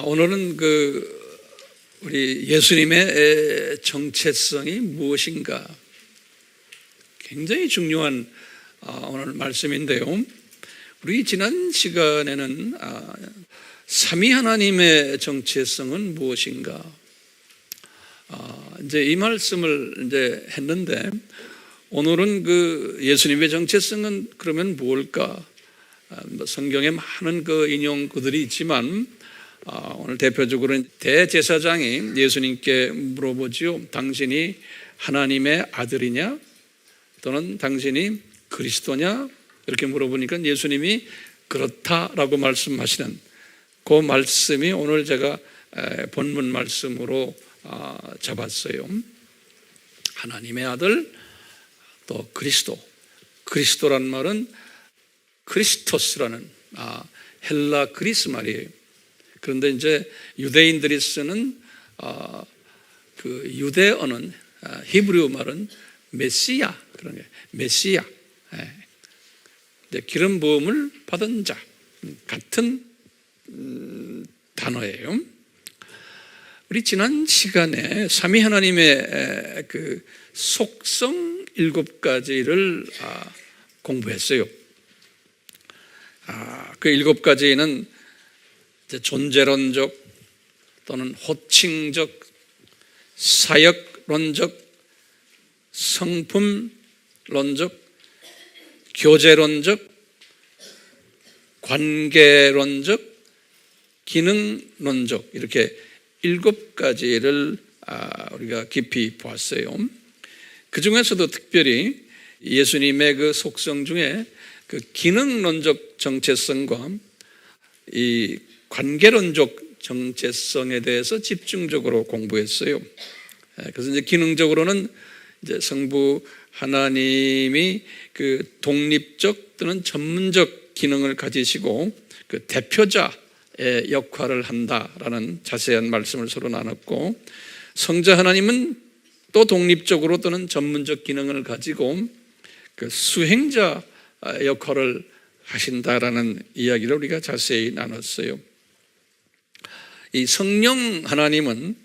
오늘은 우리 예수님의 정체성이 무엇인가 굉장히 중요한 오늘 말씀인데요. 우리 지난 시간에는 삼위 하나님의 정체성은 무엇인가 이제 이 말씀을 이제 했는데, 오늘은 예수님의 정체성은 그러면 무엇일까? 성경에 많은 인용구들이 있지만 오늘 대표적으로 대제사장이 예수님께 물어보지요. 당신이 하나님의 아들이냐? 또는 당신이 그리스도냐? 이렇게 물어보니까 예수님이 그렇다라고 말씀하시는 그 말씀이 오늘 제가 본문 말씀으로 잡았어요. 하나님의 아들, 또 그리스도란 말은 크리스토스라는 헬라 그리스 말이에요. 그런데 이제 유대인들이 쓰는 유대어는 히브리어 말은 메시아, 그런 게 메시아, 이제 기름 부음을 받은 자 같은 단어예요. 우리 지난 시간에 삼위 하나님의 속성 7가지를 공부했어요. 그 7가지는 존재론적 또는 호칭적, 사역론적, 성품론적, 교제론적, 관계론적, 기능론적, 이렇게 7가지를 우리가 깊이 보았어요. 그 중에서도 특별히 예수님의 속성 중에 기능론적 정체성과 이 관계론적 정체성에 대해서 집중적으로 공부했어요. 그래서 이제 기능적으로는 이제 성부 하나님이 독립적 또는 전문적 기능을 가지시고 대표자의 역할을 한다라는 자세한 말씀을 서로 나눴고, 성자 하나님은 또 독립적으로 또는 전문적 기능을 가지고 수행자 역할을 하신다라는 이야기를 우리가 자세히 나눴어요. 이 성령 하나님은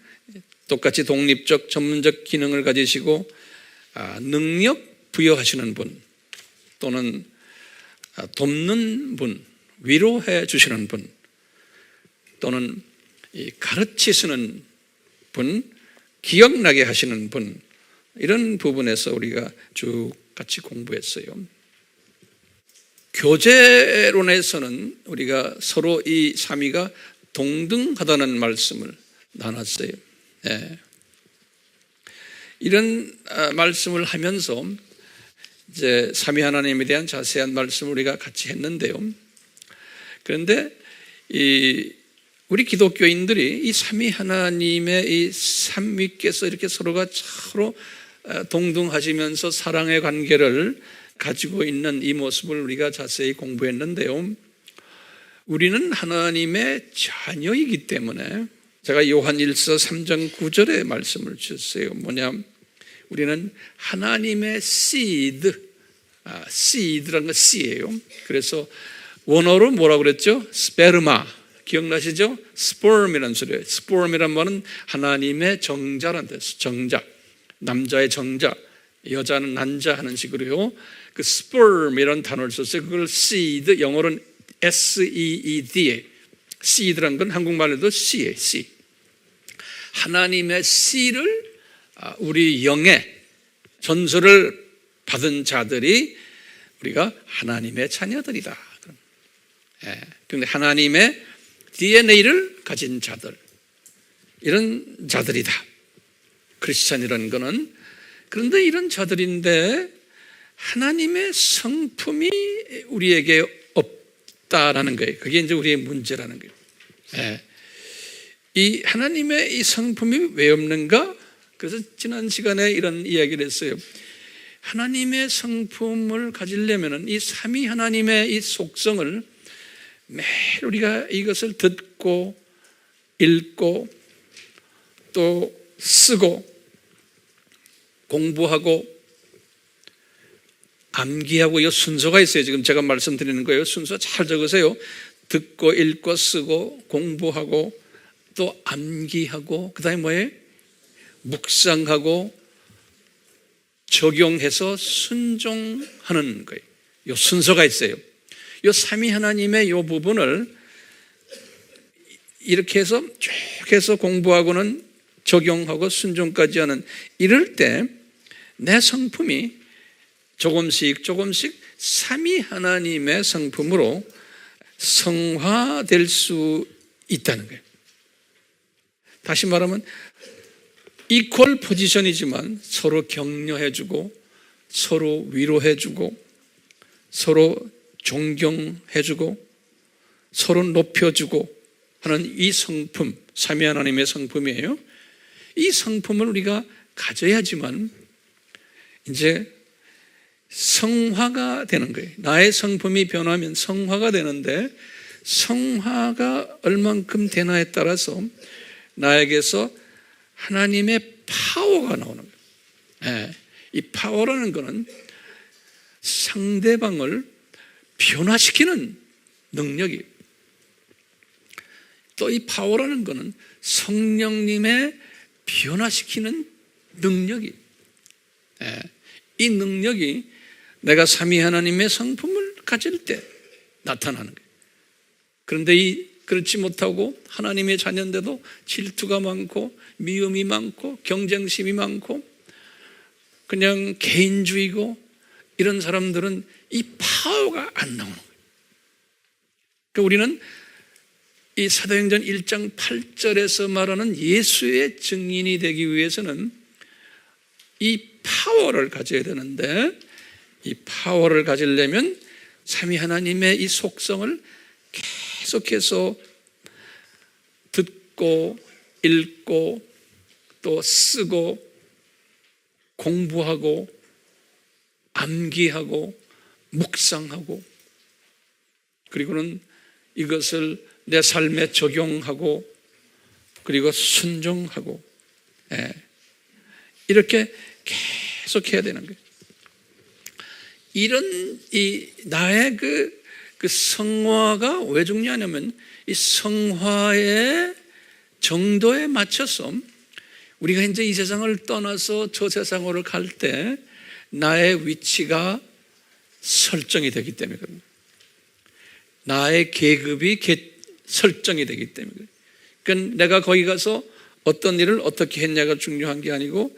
똑같이 독립적 전문적 기능을 가지시고 능력 부여하시는 분, 또는 돕는 분, 위로해 주시는 분, 또는 가르치시는 분, 기억나게 하시는 분, 이런 부분에서 우리가 쭉 같이 공부했어요. 교제론에서는 우리가 서로 이 삼위가 동등하다는 말씀을 나눴어요. 이런 말씀을 하면서 이제 삼위 하나님에 대한 자세한 말씀을 우리가 같이 했는데요. 그런데 우리 기독교인들이 이 삼위 하나님의 이 삼위께서 이렇게 서로가 서로 동등하시면서 사랑의 관계를 가지고 있는 이 모습을 우리가 자세히 공부했는데요. 우리는 하나님의 자녀이기 때문에, 제가 요한 1서 3장 9절에 말씀을 주셨어요. 우리는 하나님의 seed라는 건 씨예요. 그래서 원어로 뭐라고 그랬죠? 스페르마, 기억나시죠? sperm이라는 소리예요. sperm이란 말은 하나님의 정자라는 뜻, 정자, 남자의 정자, 여자는 난자 하는 식으로요. sperm이라는 단어를 썼어요. 그걸 seed, 영어로는 seed, seed라는 건 한국말로도 씨예요. 씨. 하나님의 씨를 우리 영의 전설을 받은 자들이 우리가 하나님의 자녀들이다. 그런데 하나님의 DNA를 가진 자들, 이런 자들이다. 크리스찬이라는 것은. 그런데 이런 자들인데 하나님의 성품이 우리에게 없다라는 거예요. 그게 이제 우리의 문제라는 거예요. 이 하나님의 이 성품이 왜 없는가? 그래서 지난 시간에 이런 이야기를 했어요. 하나님의 성품을 가지려면 이 삼위 하나님의 이 속성을 매일 우리가 이것을 듣고 읽고 또 쓰고 공부하고 암기하고 이 순서가 있어요. 지금 제가 말씀드리는 거예요. 순서 잘 적으세요. 듣고 읽고 쓰고 공부하고 또 암기하고, 그 다음에 뭐예요? 묵상하고 적용해서 순종하는 거예요. 요 순서가 있어요. 요 삼위 하나님의 요 부분을 이렇게 해서 쭉 해서 공부하고는 적용하고 순종까지 하는, 이럴 때 내 성품이 조금씩 조금씩 삼위 하나님의 성품으로 성화될 수 있다는 거예요. 다시 말하면 이퀄 포지션이지만 서로 격려해주고 서로 위로해주고 서로 존경해주고 서로 높여주고 하는 이 성품, 삼위 하나님의 성품이에요. 이 성품을 우리가 가져야지만 이제 성화가 되는 거예요. 나의 성품이 변하면 성화가 되는데, 성화가 얼만큼 되나에 따라서 나에게서 하나님의 파워가 나오는 거예요. 이 파워라는 것은 상대방을 변화시키는 능력이, 또 이 파워라는 것은 성령님의 변화시키는 능력이, 이 능력이 내가 삼위 하나님의 성품을 가질 때 나타나는 거예요. 그런데 그렇지 못하고 하나님의 자녀인데도 질투가 많고 미움이 많고 경쟁심이 많고 그냥 개인주의고 이런 사람들은 이 파워가 안 나오는 거예요. 그러니까 우리는 이 사도행전 1장 8절에서 말하는 예수의 증인이 되기 위해서는 이 파워를 가져야 되는데, 이 파워를 가지려면 삼위 하나님의 이 속성을 계속해서 듣고 읽고 또 쓰고 공부하고 암기하고 묵상하고, 그리고는 이것을 내 삶에 적용하고 그리고 순종하고, 이렇게 계속 해야 되는 거예요. 이런 나의 그 성화가 왜 중요하냐면, 이 성화의 정도에 맞춰서 우리가 이제 이 세상을 떠나서 저 세상으로 갈 때 나의 위치가 설정이 되기 때문에 그럽니다. 나의 계급이 설정이 되기 때문에 그래요. 그러니까 내가 거기 가서 어떤 일을 어떻게 했냐가 중요한 게 아니고,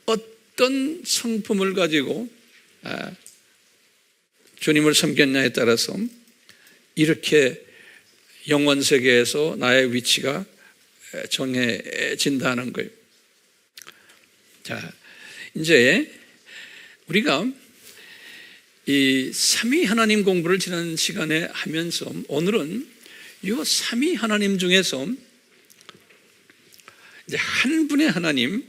어떤 성품을 가지고 주님을 섬겼냐에 따라서 이렇게 영원 세계에서 나의 위치가 정해진다는 거예요. 자, 이제 우리가 이 삼위 하나님 공부를 지난 시간에 하면서 오늘은 이 삼위 하나님 중에서 이제 한 분의 하나님,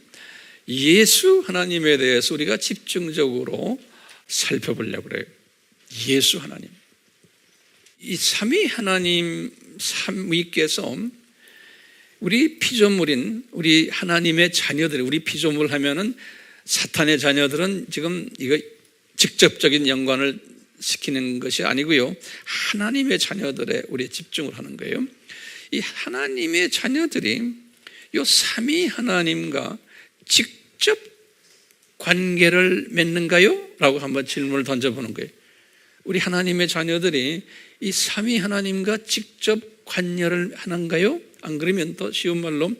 예수 하나님에 대해서 우리가 집중적으로 살펴보려고 그래요. 예수 하나님. 이 삼위 하나님, 삼위께서 우리 피조물인 우리 하나님의 자녀들, 우리 피조물 하면은 사탄의 자녀들은 지금 이거 직접적인 연관을 시키는 것이 아니고요, 하나님의 자녀들에 우리 집중을 하는 거예요. 이 하나님의 자녀들이 이 삼위 하나님과 직접 관계를 맺는가요? 라고 한번 질문을 던져보는 거예요. 우리 하나님의 자녀들이 이 삼위 하나님과 직접 관여를 하는가요? 안 그러면 또 쉬운 말로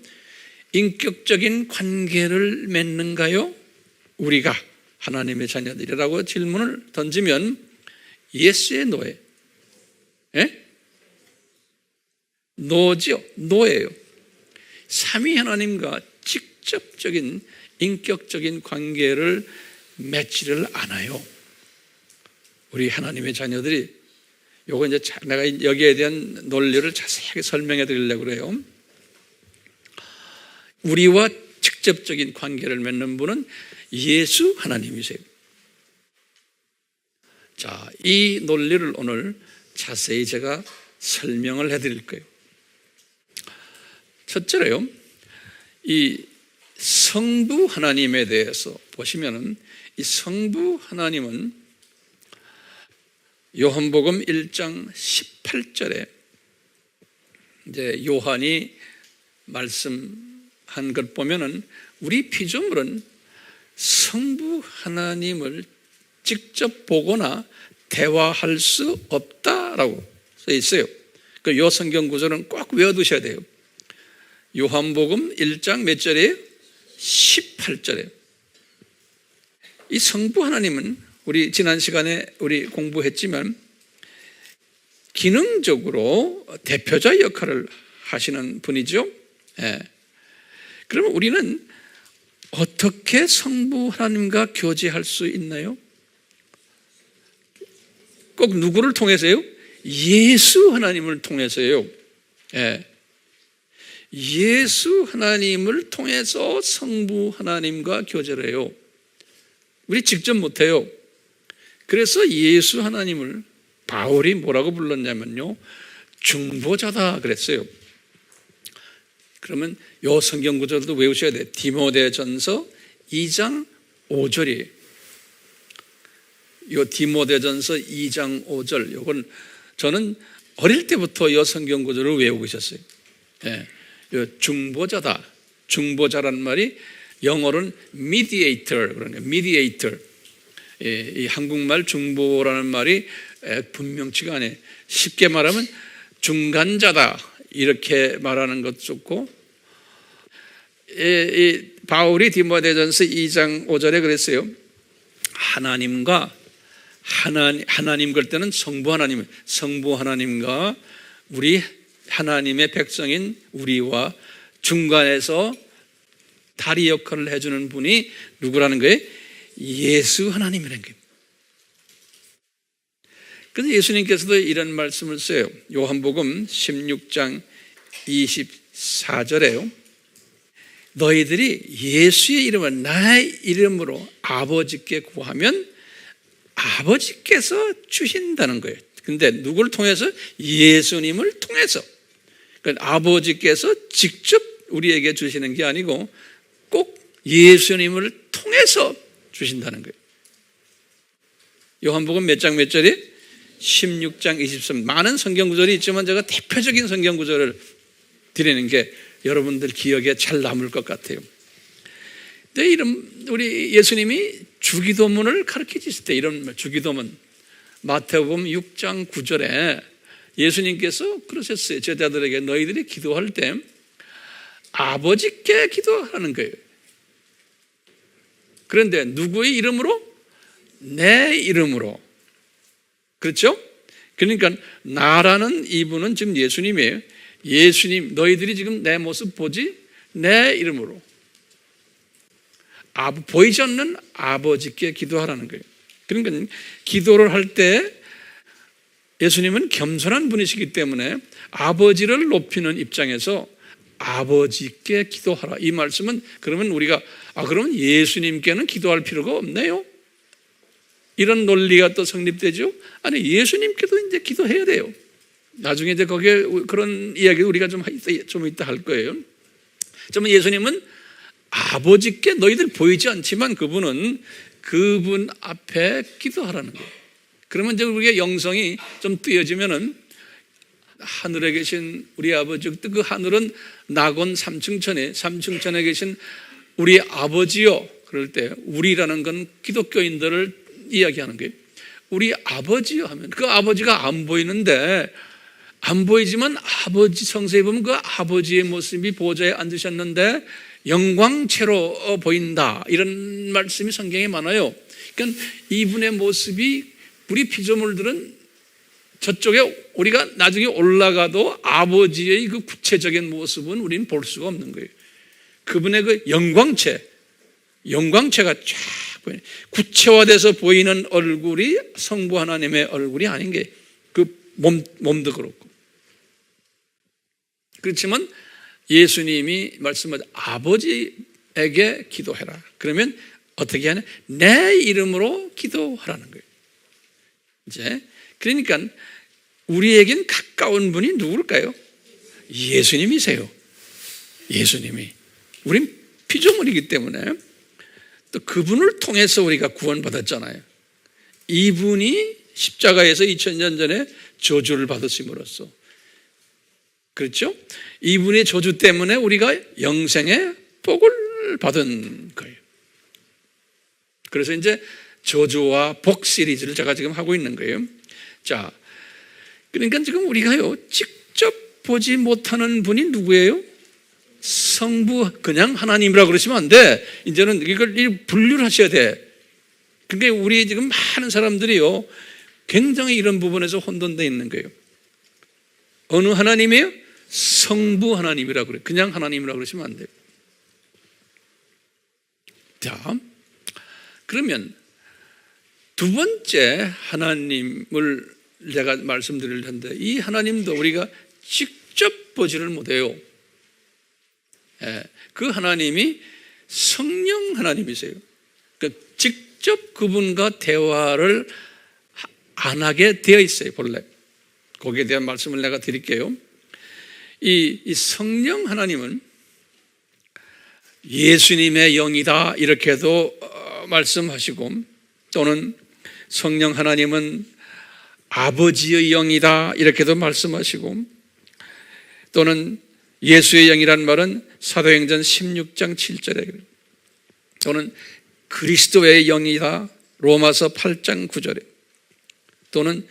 인격적인 관계를 맺는가요? 우리가 하나님의 자녀들이라고 질문을 던지면 예스의 노예요. 노죠. 노예요. 삼위 하나님과 직접적인 인격적인 관계를 맺지를 않아요. 우리 하나님의 자녀들이 요거 이제 내가 여기에 대한 논리를 자세하게 설명해 드리려고 그래요. 우리와 직접적인 관계를 맺는 분은 예수 하나님이세요. 자, 이 논리를 오늘 자세히 제가 설명을 해 드릴 거예요. 첫째로요, 이 성부 하나님에 대해서 보시면은, 이 성부 하나님은 요한복음 1장 18절에 이제 요한이 말씀한 걸 보면은 우리 피조물은 성부 하나님을 직접 보거나 대화할 수 없다라고 써 있어요. 이 성경 구절은 꼭 외워두셔야 돼요. 요한복음 1장 몇 절이에요? 18절이에요. 이 성부 하나님은 우리 지난 시간에 우리 공부했지만 기능적으로 대표자 역할을 하시는 분이죠. 예. 그러면 우리는 어떻게 성부 하나님과 교제할 수 있나요? 꼭 누구를 통해서요? 예수 하나님을 통해서요. 예. 예수 하나님을 통해서 성부 하나님과 교제를 해요. 우리 직접 못해요. 그래서 예수 하나님을 바울이 뭐라고 불렀냐면요, 중보자다 그랬어요. 그러면 요 성경 구절도 외우셔야 돼요. 디모데전서 2장 5절이에요. 요 디모데전서 2장 5절, 요건 저는 어릴 때부터 요 성경 구절을 외우고 있었어요. 예, 요 중보자다. 중보자란 말이 영어로는 mediator, 그러니까 mediator. 예, 이 한국말 중보라는 말이 분명치가 않아요. 쉽게 말하면 중간자다 이렇게 말하는 것도 좋고, 이 바울이 디모데전서 2장 5절에 그랬어요. 하나님과 하나님 그럴 때는 성부 하나님과 우리 하나님의 백성인 우리와 중간에서 다리 역할을 해주는 분이 누구라는 거예요? 예수 하나님이라는 거예요. 그래서 예수님께서도 이런 말씀을 써요. 요한복음 16장 24절에요. 너희들이 예수의 이름을 나의 이름으로 아버지께 구하면 아버지께서 주신다는 거예요. 근데 누구를 통해서? 예수님을 통해서. 그러니까 아버지께서 직접 우리에게 주시는 게 아니고 꼭 예수님을 통해서 주신다는 거예요. 요한복음 몇 장 몇 절이? 16장 23. 많은 성경 구절이 있지만 제가 대표적인 성경 구절을 드리는 게 여러분들 기억에 잘 남을 것 같아요. 근데 우리 예수님이 주기도문을 가르쳐 주실 때 이런 주기도문, 마태복음 6장 9절에 예수님께서 그러셨어요. 제자들에게 너희들이 기도할 때 아버지께 기도하는 거예요. 그런데 누구의 이름으로? 내 이름으로. 그렇죠? 그러니까 나라는 이분은 지금 예수님이에요. 예수님, 너희들이 지금 내 모습 보지? 내 이름으로. 보이지 않는 아버지께 기도하라는 거예요. 그러니까 기도를 할 때 예수님은 겸손한 분이시기 때문에 아버지를 높이는 입장에서 아버지께 기도하라. 이 말씀은 그러면 우리가 그러면 예수님께는 기도할 필요가 없네요. 이런 논리가 또 성립되죠? 아니, 예수님께도 이제 기도해야 돼요. 나중에 이제 거기에 그런 이야기 우리가 좀 이따 할 거예요. 그러면 예수님은 아버지께 너희들 보이지 않지만 그분 앞에 기도하라는 거예요. 그러면 이제 우리의 영성이 좀 뜨여지면은 하늘에 계신 우리 아버지, 그 하늘은 낙원 삼층천에 계신 우리 아버지요. 그럴 때 우리라는 건 기독교인들을 이야기하는 거예요. 우리 아버지요 하면 그 아버지가 안 보이는데, 안 보이지만 아버지 성서에 보면 그 아버지의 모습이 보좌에 앉으셨는데 영광체로 보인다. 이런 말씀이 성경에 많아요. 그러니까 이분의 모습이 우리 피조물들은 저쪽에 우리가 나중에 올라가도 아버지의 그 구체적인 모습은 우리는 볼 수가 없는 거예요. 그분의 그 영광체가 쫙 보이는, 구체화돼서 보이는 얼굴이 성부 하나님의 얼굴이 아닌 게 그 몸도 그렇고. 그렇지만 예수님이 말씀하신 아버지에게 기도해라. 그러면 어떻게 하냐? 내 이름으로 기도하라는 거예요. 이제 그러니까 우리에겐 가까운 분이 누굴까요? 예수님이세요. 예수님이. 우린 피조물이기 때문에 또 그분을 통해서 우리가 구원받았잖아요. 이분이 십자가에서 2000년 전에 저주를 받으심으로써 그렇죠? 이분의 저주 때문에 우리가 영생의 복을 받은 거예요. 그래서 이제 저주와 복 시리즈를 제가 지금 하고 있는 거예요. 자, 그러니까 지금 우리가요, 직접 보지 못하는 분이 누구예요? 성부, 그냥 하나님이라 그러시면 안 돼. 이제는 이걸 분류를 하셔야 돼. 그러니까 우리 지금 많은 사람들이요, 굉장히 이런 부분에서 혼돈되어 있는 거예요. 어느 하나님이에요? 성부 하나님이라 그래요. 그냥 하나님이라 그러시면 안 돼요. 자, 그러면 두 번째 하나님을 제가 말씀드릴 텐데, 이 하나님도 우리가 직접 보지를 못해요. 그 하나님이 성령 하나님이세요. 그러니까 직접 그분과 대화를 안 하게 되어 있어요, 본래. 거기에 대한 말씀을 내가 드릴게요. 이 성령 하나님은 예수님의 영이다, 이렇게도 말씀하시고, 또는 성령 하나님은 아버지의 영이다, 이렇게도 말씀하시고, 또는 예수의 영이란 말은 사도행전 16장 7절에, 또는 그리스도의 영이다, 로마서 8장 9절에, 또는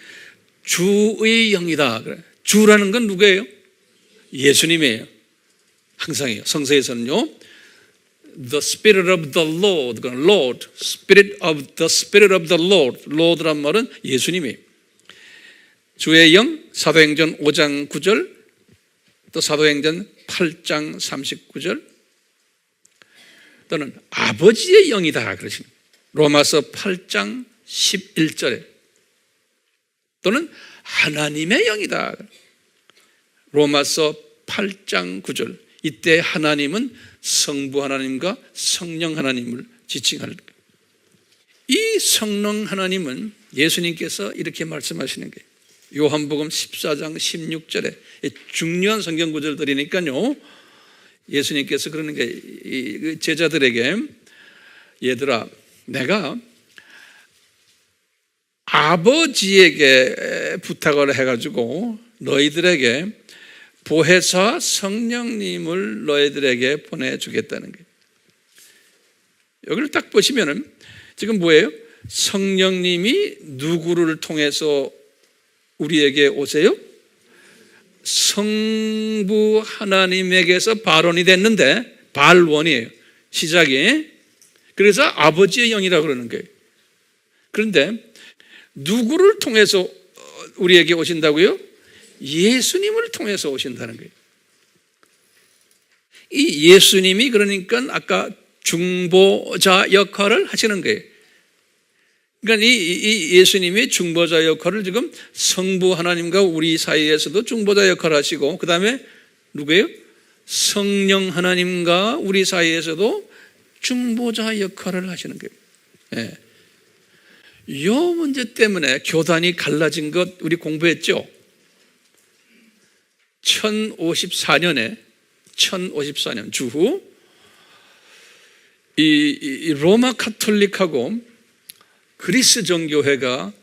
주의 영이다. 주라는 건 누구예요? 예수님이에요. 항상이에요. 성서에서는요, The Spirit of the Lord, Lord, Spirit of the Lord, Lord란 말은 예수님이에요. 주의 영, 사도행전 5장 9절, 또 사도행전 8장 39절, 또는 아버지의 영이다 그러십니다. 로마서 8장 11절에, 또는 하나님의 영이다. 로마서 8장 9절. 이때 하나님은 성부 하나님과 성령 하나님을 지칭하는 거예요. 이 성령 하나님은 예수님께서 이렇게 말씀하시는 거예요. 요한복음 14장 16절에 중요한 성경 구절들이니까요, 예수님께서 그러는 게 제자들에게, 얘들아, 내가 아버지에게 부탁을 해가지고 너희들에게 보혜사 성령님을 너희들에게 보내주겠다는 거예요. 여기를 딱 보시면은 지금 뭐예요? 성령님이 누구를 통해서 우리에게 오세요? 성부 하나님에게서 발원이 됐는데, 발원이에요, 시작이. 그래서 아버지의 영이라고 그러는 거예요. 그런데 누구를 통해서 우리에게 오신다고요? 예수님을 통해서 오신다는 거예요. 이 예수님이 그러니까 아까 중보자 역할을 하시는 거예요. 그러니까 이 예수님이 중보자 역할을 지금 성부 하나님과 우리 사이에서도 중보자 역할을 하시고, 그 다음에 누구예요? 성령 하나님과 우리 사이에서도 중보자 역할을 하시는 거예요. 이 문제 때문에 교단이 갈라진 것 우리 공부했죠. 1054년 주후 이 로마 카톨릭하고 그리스 정교회가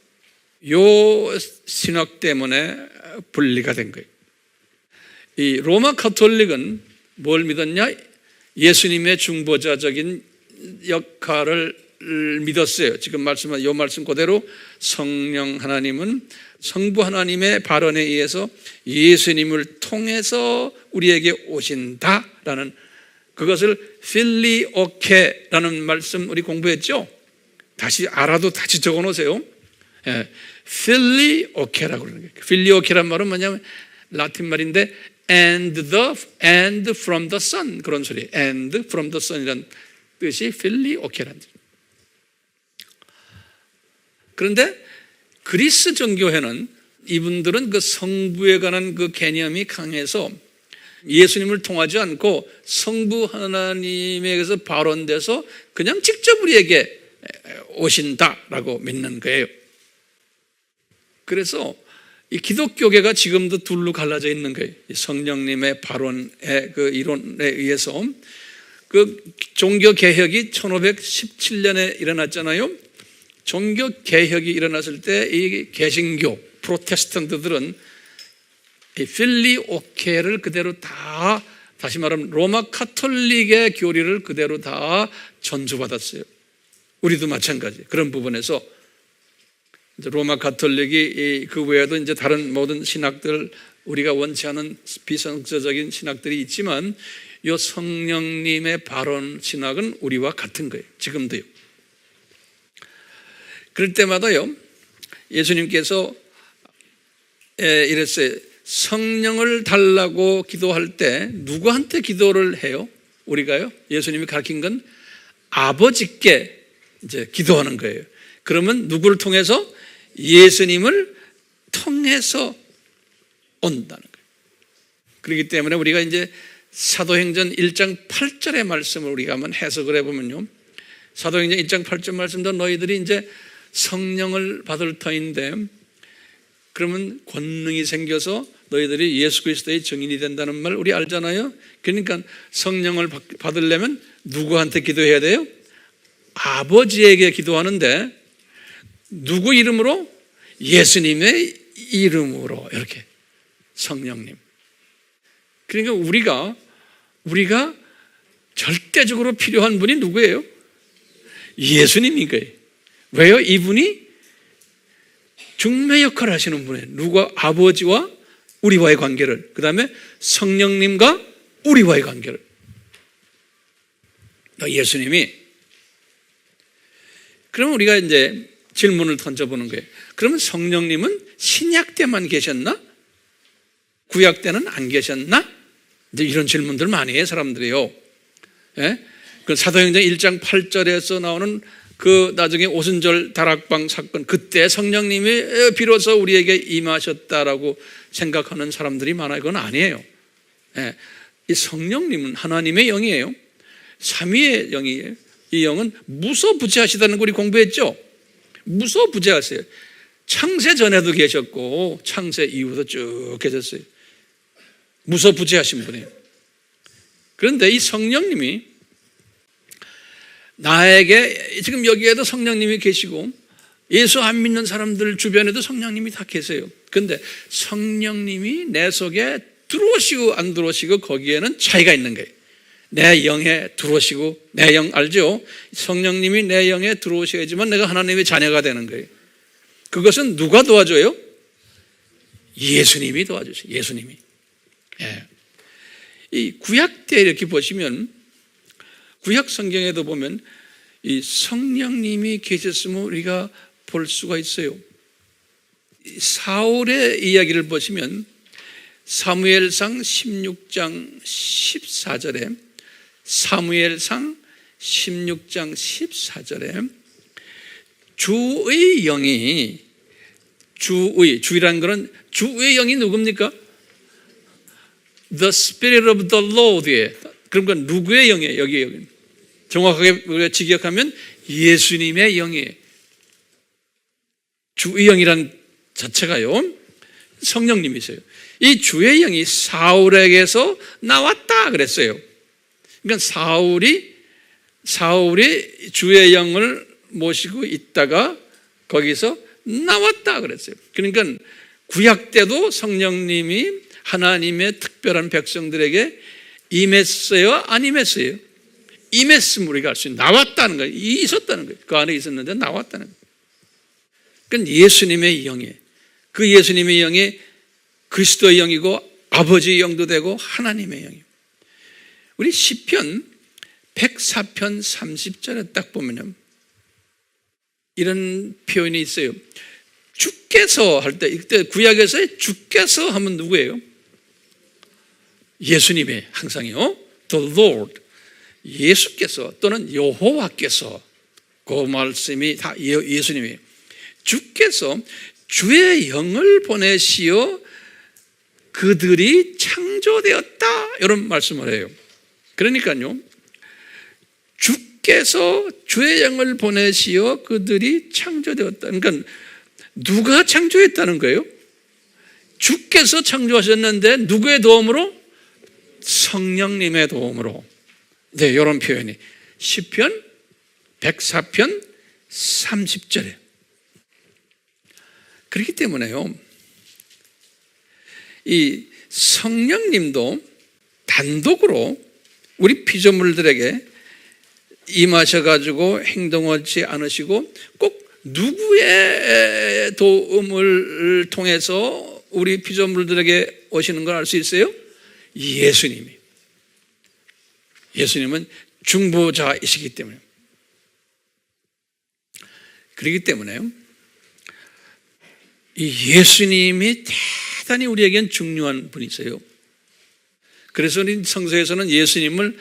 요 신학 때문에 분리가 된 거예요. 이 로마 카톨릭은 뭘 믿었냐? 예수님의 중보자적인 역할을 믿었어요. 지금 말씀한 요 말씀 그대로 성령 하나님은 성부 하나님의 발언에 의해서 예수님을 통해서 우리에게 오신다라는, 그것을 필리오케라는 말씀 우리 공부했죠? 다시 알아도 다시 적어 놓으세요. 필리오케라고 그러는 거예요. 필리오케란 말은 뭐냐면 라틴 말인데 and from the Son, 그런 소리예요. and from the Son이라는 뜻이 필리오케라는 뜻. 그런데 그리스 정교회는, 이분들은 그 성부에 관한 그 개념이 강해서 예수님을 통하지 않고 성부 하나님에게서 발원돼서 그냥 직접 우리에게 오신다라고 믿는 거예요. 그래서 이 기독교계가 지금도 둘로 갈라져 있는 거예요. 성령님의 발원의 그 이론에 의해서. 그 종교 개혁이 1517년에 일어났잖아요. 종교 개혁이 일어났을 때 이 개신교 프로테스탄트들은 이 필리오케를 그대로 다, 다시 말하면 로마 카톨릭의 교리를 그대로 다 전수받았어요. 우리도 마찬가지. 그런 부분에서 이제 로마 카톨릭이 그 외에도 이제 다른 모든 신학들, 우리가 원치 않은 비성서적인 신학들이 있지만 이 성령님의 발언 신학은 우리와 같은 거예요. 지금도요. 그럴 때마다요, 예수님께서 이랬어요. 성령을 달라고 기도할 때 누구한테 기도를 해요? 우리가요? 예수님이 가르친 건 아버지께 이제 기도하는 거예요. 그러면 누구를 통해서? 예수님을 통해서 온다는 거예요. 그렇기 때문에 우리가 이제 사도행전 1장 8절의 말씀을 우리가 한번 해석을 해보면요, 사도행전 1장 8절 말씀도 너희들이 이제 성령을 받을 터인데, 그러면 권능이 생겨서 너희들이 예수 그리스도의 증인이 된다는 말 우리 알잖아요. 그러니까 성령을 받으려면 누구한테 기도해야 돼요? 아버지에게 기도하는데 누구 이름으로? 예수님의 이름으로. 이렇게 성령님. 그러니까 우리가 절대적으로 필요한 분이 누구예요? 예수님인 거예요. 왜요? 이분이 중매 역할을 하시는 분이에요. 누가? 아버지와 우리와의 관계를, 그 다음에 성령님과 우리와의 관계를. 예수님이. 그러면 우리가 이제 질문을 던져보는 거예요. 그러면 성령님은 신약 때만 계셨나? 구약 때는 안 계셨나? 이제 이런 질문들 많이 해요, 사람들이요. 예? 그 사도행전 1장 8절에서 나오는 그 나중에 오순절 다락방 사건, 그때 성령님이 비로소 우리에게 임하셨다라고 생각하는 사람들이 많아요. 그건 아니에요. 예. 이 성령님은 하나님의 영이에요. 삼위의 영이에요. 이 영은 무소부재하시다는 거 우리 공부했죠? 무소부재하세요. 창세 전에도 계셨고 창세 이후도 쭉 계셨어요. 무소부재하신 분이에요. 그런데 이 성령님이 나에게, 지금 여기에도 성령님이 계시고 예수 안 믿는 사람들 주변에도 성령님이 다 계세요. 그런데 성령님이 내 속에 들어오시고 안 들어오시고 거기에는 차이가 있는 거예요. 내 영에 들어오시고, 내 영 알죠? 성령님이 내 영에 들어오셔야지만 내가 하나님의 자녀가 되는 거예요. 그것은 누가 도와줘요? 예수님이 도와주세요. 예수님이. 예. 이 구약 때 이렇게 보시면, 구약 성경에도 보면 이 성령님이 계셨음을 우리가 볼 수가 있어요. 사울의 이야기를 보시면 사무엘상 16장 14절에, 사무엘상 16장 14절에 주의 영이, 주의라는 것은 주의 영이 누굽니까? The Spirit of the Lord에, 그런 건 누구의 영이에요? 여기 정확하게 우리가 직역하면 예수님의 영이에요. 주의 영이란 자체가요, 성령님이세요. 이 주의 영이 사울에게서 나왔다 그랬어요. 그러니까 사울이 주의 영을 모시고 있다가 거기서 나왔다 그랬어요. 그러니까 구약 때도 성령님이 하나님의 특별한 백성들에게 임했어요? 안 임했어요? 임했음을 우리가 알 수 있는, 나왔다는 거예요. 있었다는 거예요. 그 안에 있었는데 나왔다는 거예요. 그러니까 예수님의 영이에요. 그 예수님의 영이 그리스도의 영이고 아버지의 영도 되고 하나님의 영이에요. 우리 시편 104편 30절에 딱 보면 이런 표현이 있어요. 주께서 할 때, 이때 구약에서 주께서 하면 누구예요? 예수님의, 항상이요. The Lord. 예수께서 또는 여호와께서, 그 말씀이 다 예수님이에요. 주께서 주의 영을 보내시어 그들이 창조되었다, 이런 말씀을 해요. 그러니까요, 주께서 주의 영을 보내시어 그들이 창조되었다. 그러니까 누가 창조했다는 거예요? 주께서 창조하셨는데 누구의 도움으로? 성령님의 도움으로. 네, 이런 표현이 시편 104편 30절에. 그렇기 때문에요, 이 성령님도 단독으로 우리 피조물들에게 임하셔가지고 행동하지 않으시고 꼭 누구의 도움을 통해서 우리 피조물들에게 오시는 걸 알 수 있어요? 예수님이. 예수님은 중보자이시기 때문에. 그렇기 때문에 이 예수님이 대단히 우리에겐 중요한 분이세요. 그래서 성서에서는 예수님을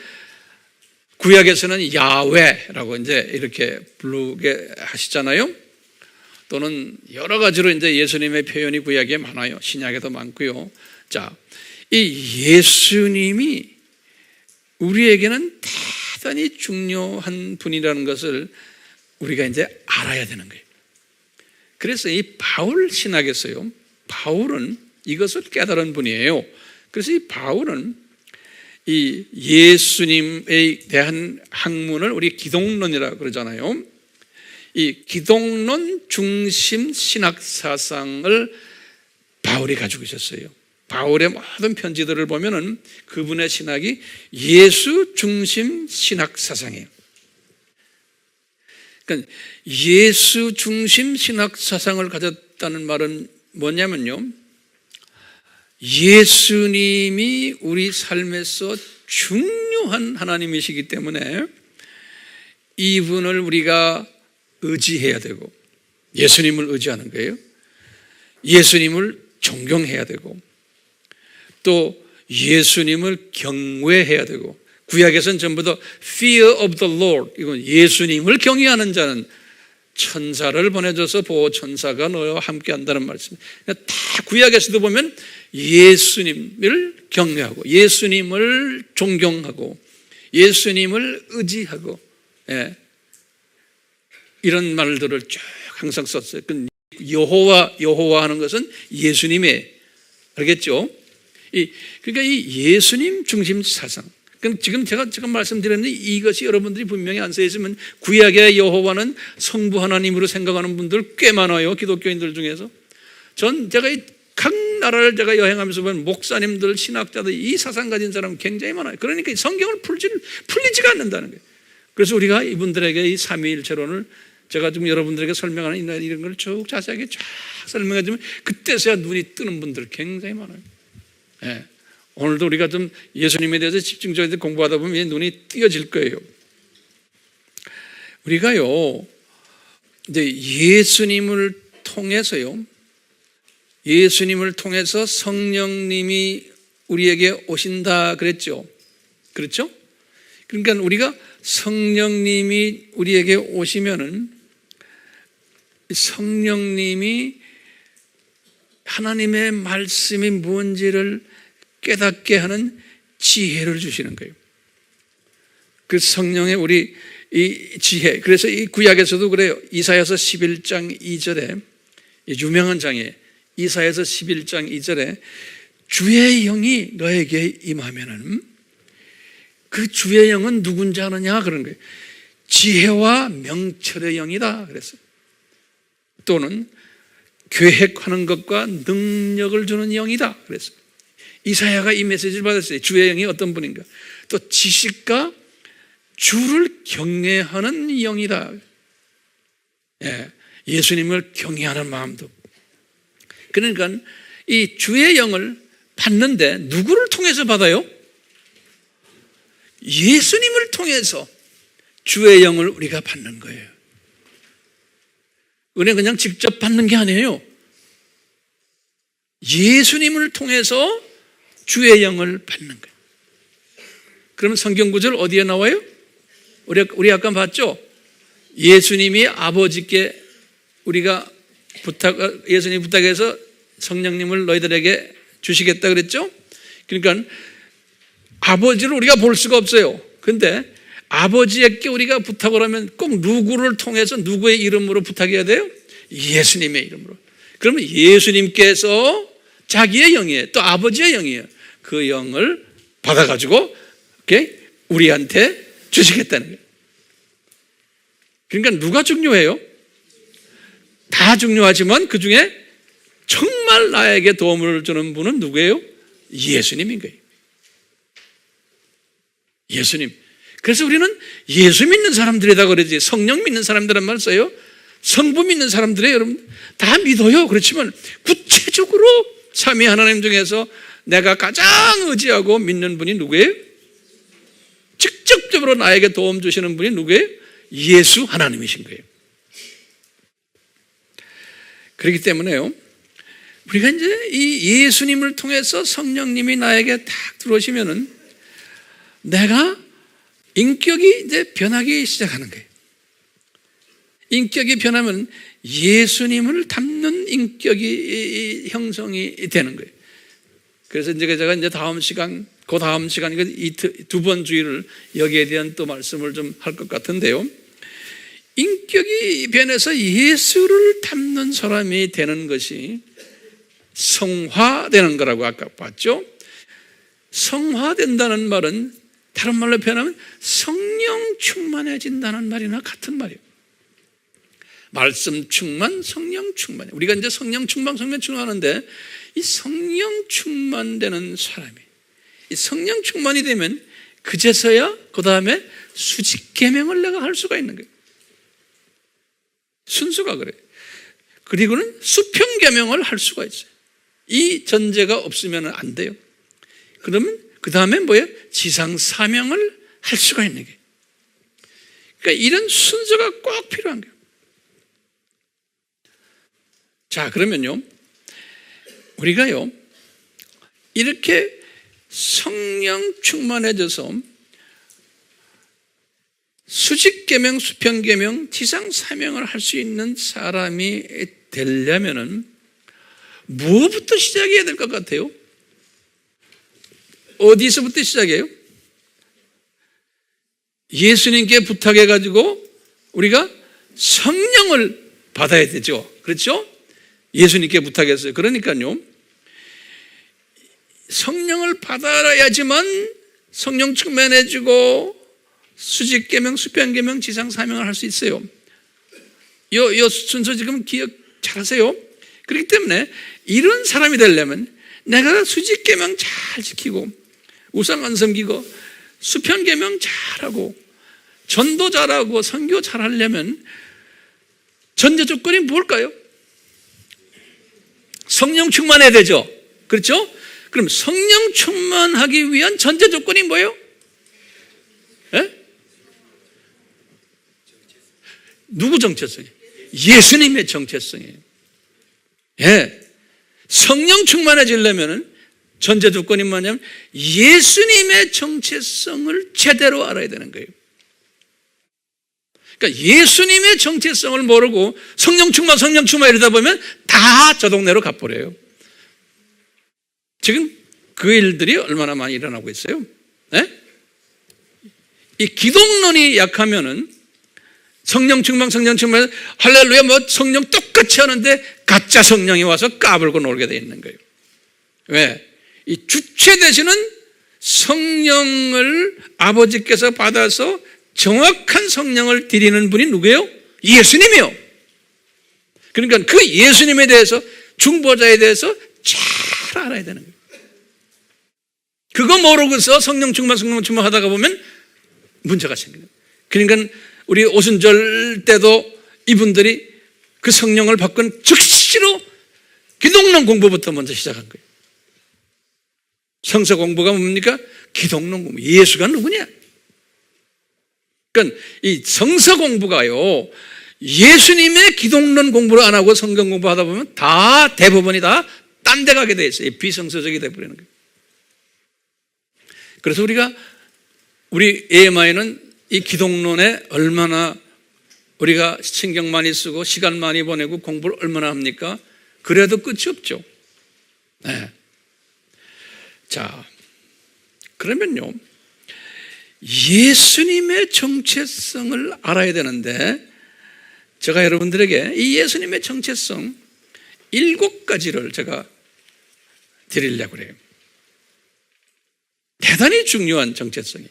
구약에서는 야훼라고 이제 이렇게 부르게 하시잖아요. 또는 여러 가지로 이제 예수님의 표현이 구약에 많아요. 신약에도 많고요. 자, 이 예수님이 우리에게는 대단히 중요한 분이라는 것을 우리가 이제 알아야 되는 거예요. 그래서 이 바울 신학에서요, 바울은 이것을 깨달은 분이에요. 그래서 이 바울은 이 예수님에 대한 학문을 우리 기독론이라고 그러잖아요. 이 기독론 중심 신학 사상을 바울이 가지고 있었어요. 바울의 모든 편지들을 보면은 그분의 신학이 예수 중심 신학 사상이에요. 그러니까 예수 중심 신학 사상을 가졌다는 말은 뭐냐면요, 예수님이 우리 삶에서 중요한 하나님이시기 때문에 이분을 우리가 의지해야 되고, 예수님을 의지하는 거예요. 예수님을 존경해야 되고, 또 예수님을 경외해야 되고, 구약에서는 전부 다 fear of the Lord, 이건 예수님을 경외하는 자는 천사를 보내줘서 보호 천사가 너와 함께 한다는 말씀입니다. 다 구약에서도 보면 예수님을 경외하고, 예수님을 존경하고, 예수님을 의지하고, 이런 말들을 쭉 항상 썼어요. 여호와 하는 것은 예수님의, 알겠죠? 그러니까 이 예수님 중심 사상. 지금 제가 말씀드렸는데 이것이 여러분들이 분명히 안 써 있으면 구약의 여호와는 성부 하나님으로 생각하는 분들 꽤 많아요. 기독교인들 중에서. 제가 각 나라를 제가 여행하면서 보면 목사님들, 신학자들, 이 사상 가진 사람 굉장히 많아요. 그러니까 성경을 풀리지가 않는다는 거예요. 그래서 우리가 이분들에게 이 삼위일체론을 제가 지금 여러분들에게 설명하는 이런 걸 쭉 자세하게 쫙 설명해 주면 그때서야 눈이 뜨는 분들 굉장히 많아요. 네. 오늘도 우리가 좀 예수님에 대해서 집중적으로 공부하다 보면 눈이 띄어질 거예요. 우리가요, 이제 예수님을 통해서 성령님이 우리에게 오신다 그랬죠. 그렇죠? 그러니까 우리가 성령님이 우리에게 오시면은 성령님이 하나님의 말씀이 뭔지를 깨닫게 하는 지혜를 주시는 거예요. 그 성령의 우리 이 지혜. 그래서 이 구약에서도 그래요. 이사야서 11장 2절에, 유명한 장에 이사야서 11장 2절에 주의 영이 너에게 임하면은, 그 주의 영은 누군지 아느냐 그런 거예요. 지혜와 명철의 영이다 그랬어요. 또는 계획하는 것과 능력을 주는 영이다 그랬어요. 이사야가 이 메시지를 받았어요. 주의 영이 어떤 분인가? 또 지식과 주를 경외하는 영이다. 예수님을 경외하는 마음도. 그러니까 이 주의 영을 받는데 누구를 통해서 받아요? 예수님을 통해서 주의 영을 우리가 받는 거예요. 은혜 그냥 직접 받는 게 아니에요. 예수님을 통해서 주의 영을 받는 거예요. 그러면 성경 구절 어디에 나와요? 우리 아까 봤죠? 예수님이 아버지께 예수님 부탁해서 성령님을 너희들에게 주시겠다 그랬죠? 그러니까 아버지를 우리가 볼 수가 없어요. 근데 아버지에게 우리가 부탁을 하면 꼭 누구를 통해서 누구의 이름으로 부탁해야 돼요? 예수님의 이름으로. 그러면 예수님께서 자기의 영이에요. 또 아버지의 영이에요. 그 영을 받아가지고 우리한테 주시겠다는 거예요. 그러니까 누가 중요해요? 다 중요하지만 그 중에 정말 나에게 도움을 주는 분은 누구예요? 예수님인 거예요. 예수님. 그래서 우리는 예수 믿는 사람들이다 그러지, 성령 믿는 사람들은 말 써요. 성부 믿는 사람들이에요. 여러분 다 믿어요. 그렇지만 구체적으로 삼위 하나님 중에서 내가 가장 의지하고 믿는 분이 누구예요? 직접적으로 나에게 도움 주시는 분이 누구예요? 예수 하나님이신 거예요. 그렇기 때문에요, 우리가 이제 이 예수님을 통해서 성령님이 나에게 딱 들어오시면은 내가 인격이 이제 변하기 시작하는 거예요. 인격이 변하면 예수님을 닮는 인격이 형성이 되는 거예요. 그래서 이제 제가 이제 다음 시간, 이 두 번 주일을 여기에 대한 또 말씀을 좀 할 것 같은데요. 인격이 변해서 예수를 닮는 사람이 되는 것이 성화되는 거라고 아까 봤죠. 성화된다는 말은 다른 말로 표현하면 성령 충만해진다는 말이나 같은 말이에요. 말씀 충만, 성령 충만. 우리가 이제 성령 충만하는데 이 성령 충만되는 사람이, 이 성령 충만이 되면 그제서야 그 다음에 수직 계명을 내가 할 수가 있는 거예요. 순서가 그래요. 그리고는 수평 계명을 할 수가 있어요. 이 전제가 없으면 안 돼요. 그러면 그 다음에 뭐예요? 지상 사명을 할 수가 있는 거예요. 그러니까 이런 순서가 꼭 필요한 거예요. 자, 그러면요, 우리가요 이렇게 성령 충만해져서 수직계명, 수평계명, 지상사명을 할 수 있는 사람이 되려면은 무엇부터 시작해야 될 것 같아요? 어디서부터 시작해요? 예수님께 부탁해가지고 우리가 성령을 받아야 되죠. 그렇죠? 예수님께 부탁했어요. 그러니까요, 성령을 받아야지만 성령 충만해지고 수직계명, 수평계명, 지상사명을 할 수 있어요. 이 순서 지금 기억 잘하세요. 그렇기 때문에 이런 사람이 되려면 내가 수직계명 잘 지키고 우상 안 섬기고 수평계명 잘하고 전도 잘하고 선교 잘하려면 전제 조건이 뭘까요? 성령 충만해야 되죠. 그렇죠? 그럼 성령 충만하기 위한 전제 조건이 뭐예요? 예? 누구 정체성이에요? 예수님의 정체성이에요. 예. 성령 충만해지려면 전제 조건이 뭐냐면 예수님의 정체성을 제대로 알아야 되는 거예요. 그러니까 예수님의 정체성을 모르고 성령 충만 이러다 보면 다 저 동네로 가버려요. 지금 그 일들이 얼마나 많이 일어나고 있어요. 네? 이 기독론이 약하면은 성령 충만 할렐루야 뭐 성령 똑같이 하는데 가짜 성령이 와서 까불고 놀게 돼 있는 거예요. 왜? 이 주체 되시는 성령을 아버지께서 받아서 정확한 성령을 드리는 분이 누구예요? 예수님이요. 그러니까 그 예수님에 대해서, 중보자에 대해서 잘 알아야 되는 거예요. 그거 모르고서 성령 충만 하다가 보면 문제가 생겨요. 그러니까 우리 오순절 때도 이분들이 그 성령을 받건 즉시로 기독론 공부부터 먼저 시작한 거예요. 성서 공부가 뭡니까? 기독론 공부. 예수가 누구냐? 그러니까 이 성서 공부가요, 예수님의 기독론 공부를 안 하고 성경 공부하다 보면 다 대부분이 다 딴 데 가게 돼 있어요. 비성서적이 돼버리는 거예요. 그래서 우리 AMI는 이 기독론에 얼마나 우리가 신경 많이 쓰고 시간 많이 보내고 공부를 얼마나 합니까? 그래도 끝이 없죠. 네. 자, 그러면요, 예수님의 정체성을 알아야 되는데 제가 여러분들에게 이 예수님의 정체성 7가지를 제가 드리려고 그래요. 대단히 중요한 정체성이에요.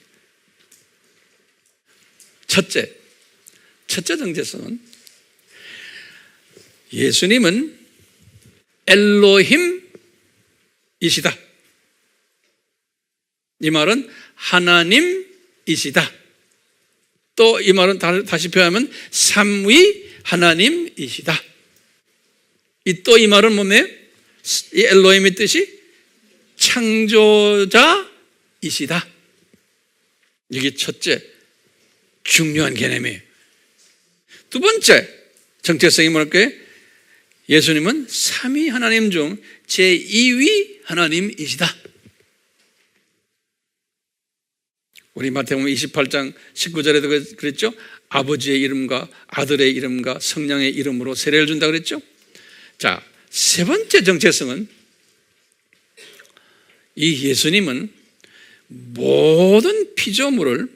첫째 정체성은 예수님은 엘로힘이시다. 이 말은 하나님이시다. 또 이 말은 다시 표현하면 삼위 하나님이시다. 또 이 말은 뭐예요? 이 엘로힘의 뜻이 창조자이시다. 이게 첫째 중요한 개념이에요. 두 번째 정체성이 뭘까요? 예수님은 삼위 하나님 중 제2위 하나님이시다. 우리 마태복음 28장 19절에도 그랬죠. 아버지의 이름과 아들의 이름과 성령의 이름으로 세례를 준다 그랬죠. 자, 세 번째 정체성은 이 예수님은 모든 피조물을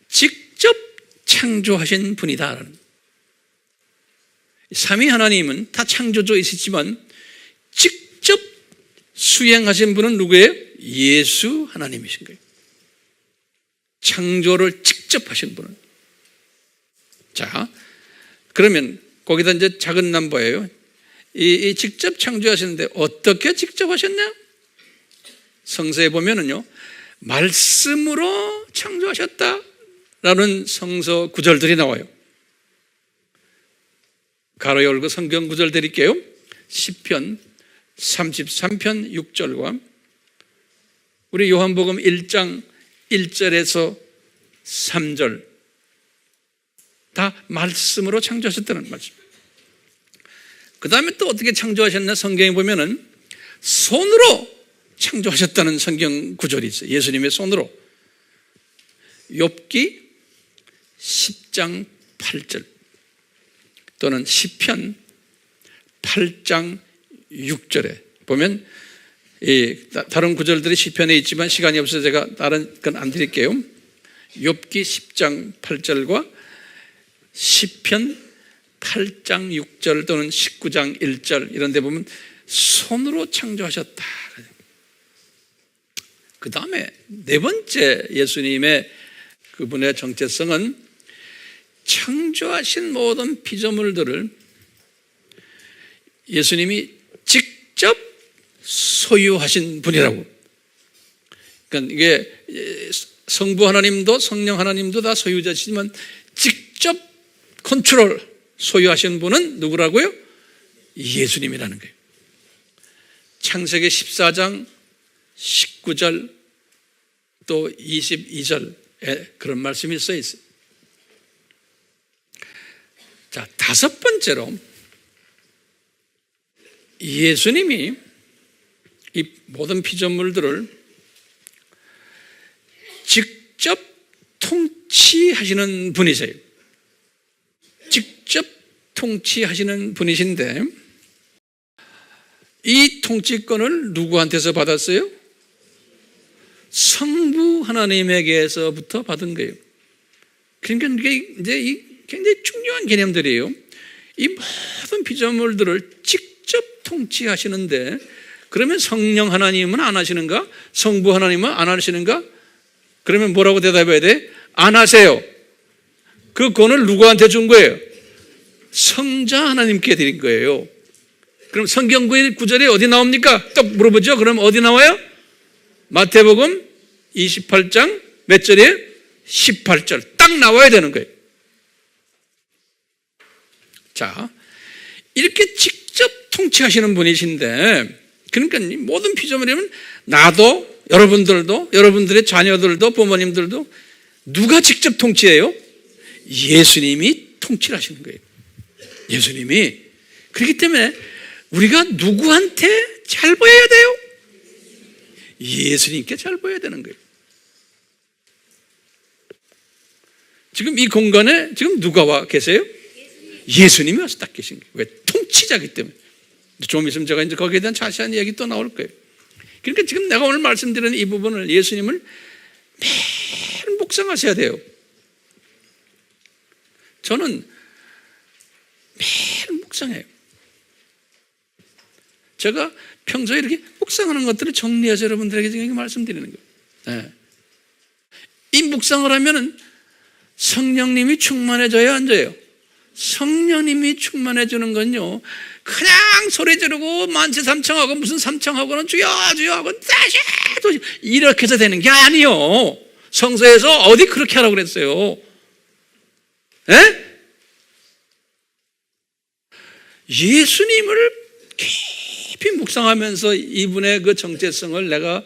직접 창조하신 분이다. 삼위 하나님은 다 창조주이시지만 직접 수행하신 분은 누구예요? 예수 하나님이신 거예요. 창조를 직접 하신 분은. 자, 그러면 거기다 이제 작은 넘버예요. 이 직접 창조하시는데 어떻게 직접 하셨냐? 성서에 보면은요, 말씀으로 창조하셨다라는 성서 구절들이 나와요. 가로 열고 성경 구절 드릴게요. 시편 33편 6절과 우리 요한복음 1장 1절에서 3절 다 말씀으로 창조하셨다는 말씀. 그 다음에 또 어떻게 창조하셨나? 성경에 보면은 손으로 창조하셨다는 성경 구절이 있어요. 예수님의 손으로. 욥기 10장 8절 또는 시편 8장 6절에 보면 다른 구절들이 시편에 있지만 시간이 없어서 제가 다른 건 안 드릴게요. 욥기 10장 8절과 시편 8장 6절 또는 19장 1절 이런 데 보면 손으로 창조하셨다. 그 다음에 네 번째 예수님의 그분의 정체성은 창조하신 모든 피조물들을 예수님이 직접 소유하신 분이라고. 그러니까 이게 성부 하나님도 성령 하나님도 다 소유자시지만 직접 컨트롤 소유하신 분은 누구라고요? 예수님이라는 거예요. 창세기 14장 19절 또 22절에 그런 말씀이 써 있어요. 자, 다섯 번째로 예수님이 이 모든 피조물들을 직접 통치하시는 분이세요. 직접 통치하시는 분이신데 이 통치권을 누구한테서 받았어요? 성부 하나님에게서부터 받은 거예요. 그러니까 이게 이제 굉장히 중요한 개념들이에요. 이 모든 피조물들을 직접 통치하시는데 그러면 성령 하나님은 안 하시는가? 성부 하나님은 안 하시는가? 그러면 뭐라고 대답해야 돼? 안 하세요. 그 권을 누구한테 준 거예요? 성자 하나님께 드린 거예요. 그럼 성경 구절에 어디 나옵니까? 딱 물어보죠. 그럼 어디 나와요? 마태복음 28장 몇 절이에요? 18절. 딱 나와야 되는 거예요. 자, 이렇게 직접 통치하시는 분이신데 그러니까 모든 피조물이면 나도 여러분들도 여러분들의 자녀들도 부모님들도 누가 직접 통치해요? 예수님이 통치를 하시는 거예요. 예수님이. 그렇기 때문에 우리가 누구한테 잘 보여야 돼요? 예수님께 잘 보여야 되는 거예요. 지금 이 공간에 지금 누가 와 계세요? 예수님이 와서 딱 계신 거예요. 왜? 통치자기 때문에. 좀 있으면 제가 이제 거기에 대한 자세한 이야기 또 나올 거예요. 그러니까 지금 내가 오늘 말씀드리는 이 부분을 예수님을 매일 묵상하셔야 돼요. 저는 매일 묵상해요. 제가 평소에 이렇게 묵상하는 것들을 정리해서 여러분들에게 지금 말씀드리는 거예요. 네. 이 묵상을 하면은 성령님이 충만해져야 안 돼요. 성령님이 충만해지는 건요, 그냥 소리 지르고 만세삼청하고 무슨 삼청하고는 주여 주여 하고 다시 이렇게 해서 되는 게 아니요. 성서에서 어디 그렇게 하라고 그랬어요? 에? 예수님을 깊이 묵상하면서 이분의 그 정체성을 내가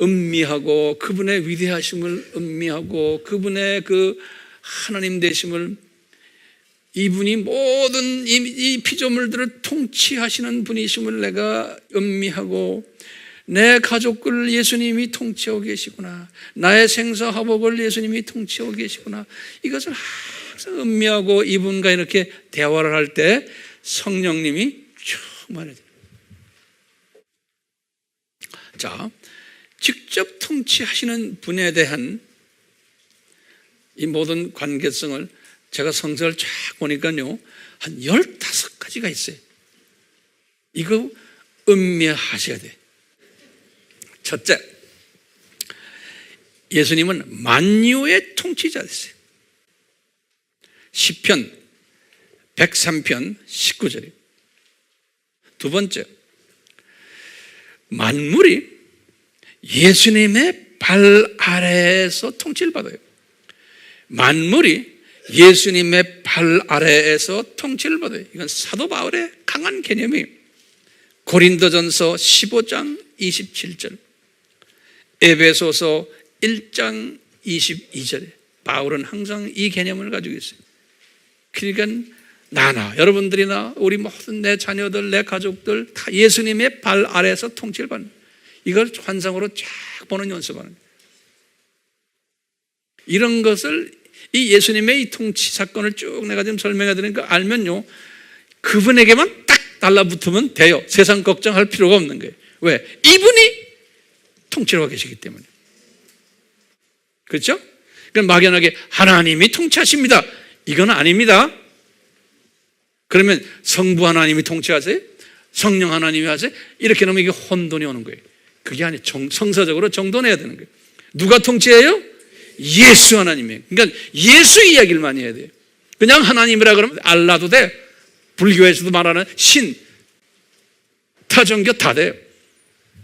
음미하고 그분의 위대하심을 음미하고 그분의 그 하나님 되심을, 이분이 모든 이 피조물들을 통치하시는 분이심을 내가 음미하고, 내 가족을 예수님이 통치하고 계시구나, 나의 생사화복을 예수님이 통치하고 계시구나, 이것을 항상 음미하고 이분과 이렇게 대화를 할 때 성령님이 충만해져요. 자, 직접 통치하시는 분에 대한 이 모든 관계성을 제가 성서를 쫙 보니까요, 한 15가지가 있어요. 이거 음미하셔야 돼. 첫째, 예수님은 만유의 통치자였어요. 시편 103편 19절이에요. 두 번째, 만물이 예수님의 발 아래에서 통치를 받아요. 만물이 예수님의 발 아래에서 통치를 받아요. 이건 사도 바울의 강한 개념이에요. 고린도전서 15장 27절, 에베소서 1장 22절에 바울은 항상 이 개념을 가지고 있어요. 그러니까 나나 여러분들이나 우리 모든 내 자녀들, 내 가족들 다 예수님의 발 아래에서 통치를 받는, 이걸 환상으로 쫙 보는 연습하는 거예요. 이런 것을, 이 예수님의 이 통치 사건을 쭉 내가 지금 설명해 드리니까 알면요, 그분에게만 딱 달라붙으면 돼요. 세상 걱정할 필요가 없는 거예요. 왜? 이분이 통치를 하고 계시기 때문에. 그렇죠? 그럼 막연하게 하나님이 통치하십니다, 이건 아닙니다. 그러면 성부 하나님이 통치하세요? 성령 하나님이 하세요? 이렇게 하면 이게 혼돈이 오는 거예요. 그게 아니에요. 성서적으로 정돈해야 되는 거예요. 누가 통치해요? 예수 하나님이에요. 그러니까 예수 이야기를 많이 해야 돼요. 그냥 하나님이라 그러면 알라도 돼. 불교에서도 말하는 신, 타종교 다 돼요.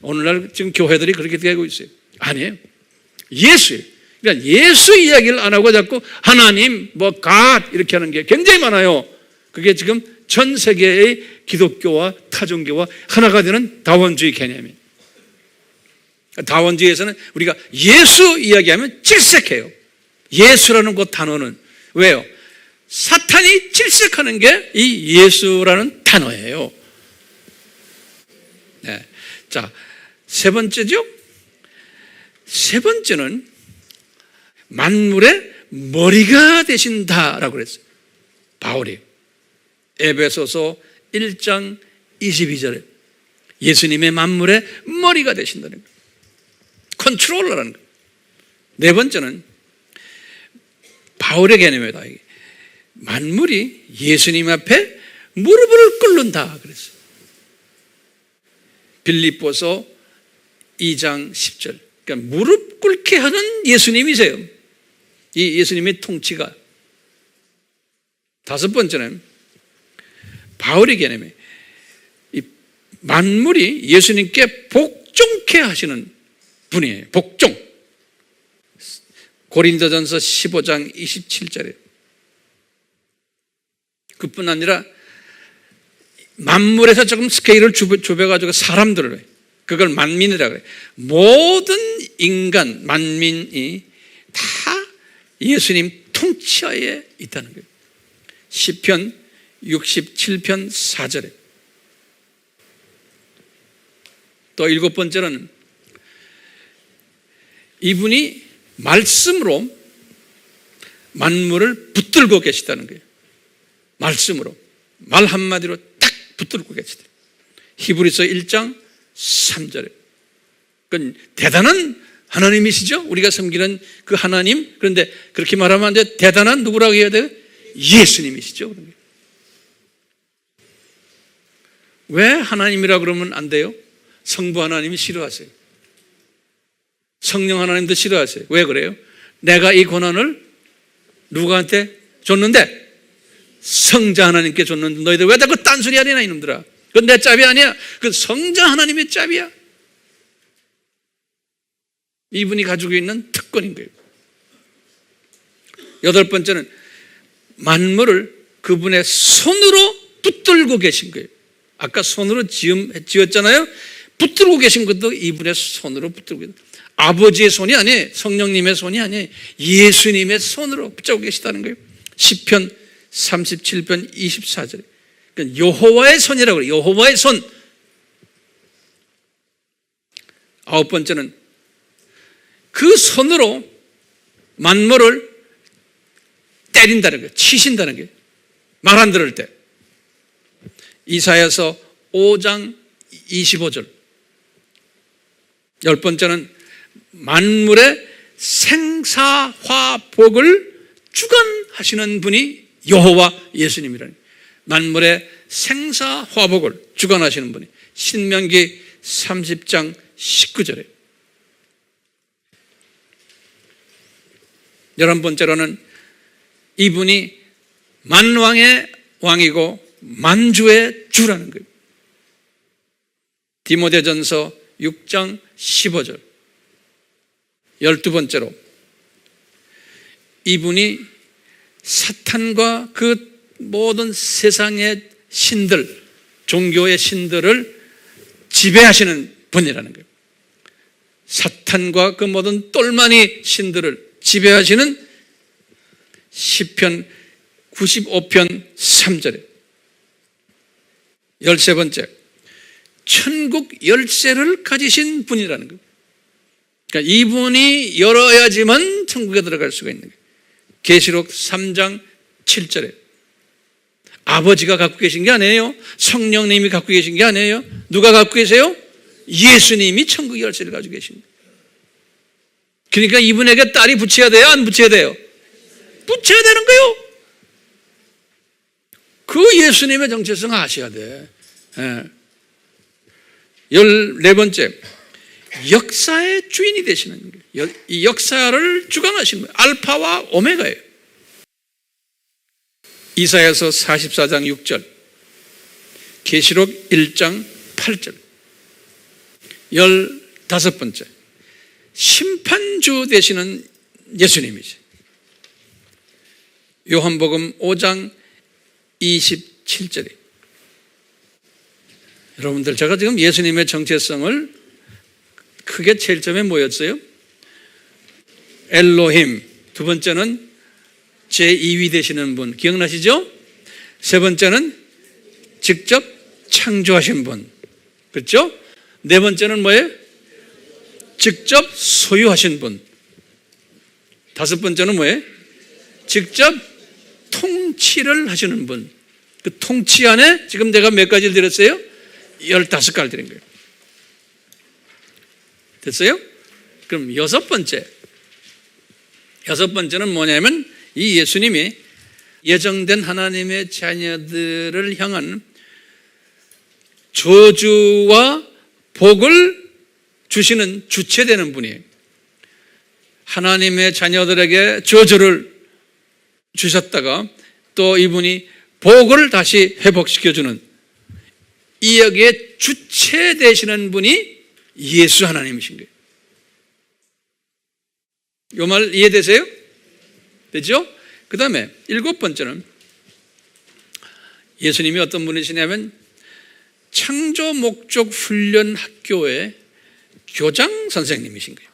오늘날 지금 교회들이 그렇게 되고 있어요. 아니에요. 예수예요. 그러니까 예수 이야기를 안 하고 자꾸 하나님, 뭐 갓 이렇게 하는 게 굉장히 많아요. 그게 지금 전 세계의 기독교와 타종교와 하나가 되는 다원주의 개념이에요. 다원주의에서는 우리가 예수 이야기하면 질색해요. 예수라는 그 단어는 왜요? 사탄이 질색하는 게 이 예수라는 단어예요. 네. 자, 세 번째죠. 세 번째는 만물의 머리가 되신다라고 그랬어요. 바울이 에베소서 1장 22절에 예수님의 만물의 머리가 되신다는 거예요. 컨트롤러라는 거예요. 네 번째는 바울의 개념이다. 만물이 예수님 앞에 무릎을 꿇는다 그랬어요. 빌립보서 2장 10절. 그러니까 무릎 꿇게 하는 예수님이세요. 이 예수님의 통치가. 다섯 번째는 바울의 개념이 이 만물이 예수님께 복종케 하시는 분이에요. 복종. 고린도전서 15장 27절에 그뿐 아니라 만물에서 조금 스케일을 좁혀가지고 사람들을, 그걸 만민이라고 해요. 모든 인간, 만민이 다 예수님 통치하에 있다는 거예요. 시편 67편 4절에. 또 일곱 번째는 이분이 말씀으로 만물을 붙들고 계시다는 거예요. 말씀으로, 말 한마디로 딱 붙들고 계시다. 히브리서 1장 3절에. 그건 대단한 하나님이시죠? 우리가 섬기는 그 하나님. 그런데 그렇게 말하면 안 돼. 대단한 누구라고 해야 돼요? 예수님이시죠. 왜 하나님이라 그러면 안 돼요? 성부 하나님이 싫어하세요. 성령 하나님도 싫어하세요. 왜 그래요? 내가 이 권한을 누구한테 줬는데? 성자 하나님께 줬는데 너희들 왜 자꾸 딴소리 하려나 이놈들아. 그건 내 짭이 아니야. 그건 성자 하나님의 짭이야. 이분이 가지고 있는 특권인 거예요. 여덟 번째는 만물을 그분의 손으로 붙들고 계신 거예요. 아까 손으로 지었잖아요. 붙들고 계신 것도 이분의 손으로 붙들고 계신 거예요. 아버지의 손이 아니에요. 성령님의 손이 아니에요. 예수님의 손으로 붙잡고 계시다는 거예요. 시편 37편 24절에 그러니까 여호와의 손이라고 그래요. 여호와의 손. 아홉 번째는 그 손으로 만물을 때린다는 거예요. 치신다는 거예요. 말 안 들을 때. 이사야서 5장 25절. 열 번째는 만물의 생사화복을 주관하시는 분이 여호와 예수님이라는 거예요. 만물의 생사화복을 주관하시는 분이 신명기 30장 19절에. 11번째로는 이분이 만왕의 왕이고 만주의 주라는 거예요. 디모데전서 6장 15절. 12번째로 이분이 사탄과 그 모든 세상의 신들, 종교의 신들을 지배하시는 분이라는 거예요. 사탄과 그 모든 똘마니 신들을 지배하시는 시편 95편 3절에 13번째 천국 열쇠를 가지신 분이라는 거예요. 그러니까 이분이 열어야지만 천국에 들어갈 수가 있는 거예요. 계시록 3장 7절에 아버지가 갖고 계신 게 아니에요. 성령님이 갖고 계신 게 아니에요. 누가 갖고 계세요? 예수님이 천국 열쇠를 가지고 계신 거예요. 그러니까 이분에게 딸이 붙여야 돼요? 안 붙여야 돼요? 붙여야 되는 거예요. 그 예수님의 정체성을 아셔야 돼. 14번째 역사의 주인이 되시는 거예요. 이 역사를 주관하시는 거예요. 알파와 오메가예요. 이사야서 44장 6절, 계시록 1장 8절. 15번째 심판주 되시는 예수님이지. 요한복음 5장 27절에 여러분들 제가 지금 예수님의 정체성을 크게 제일 처음에 뭐였어요? 엘로힘. 두 번째는 제2위 되시는 분 기억나시죠? 세 번째는 직접 창조하신 분, 그렇죠? 네 번째는 뭐예요? 직접 소유하신 분. 다섯 번째는 뭐예요? 직접 통치를 하시는 분. 그 통치 안에 지금 내가 몇 가지를 드렸어요? 15가지를 드린 거예요. 됐어요? 그럼 여섯 번째는 뭐냐면 이 예수님이 예정된 하나님의 자녀들을 향한 저주와 복을 주시는 주체되는 분이에요. 하나님의 자녀들에게 저주를 주셨다가 또 이분이 복을 다시 회복시켜주는 이 여기에 주체 되시는 분이 예수 하나님이신 거예요. 이 말 이해되세요? 되죠? 그 다음에 7번째는 예수님이 어떤 분이시냐면 창조 목적 훈련 학교의 교장 선생님이신 거예요.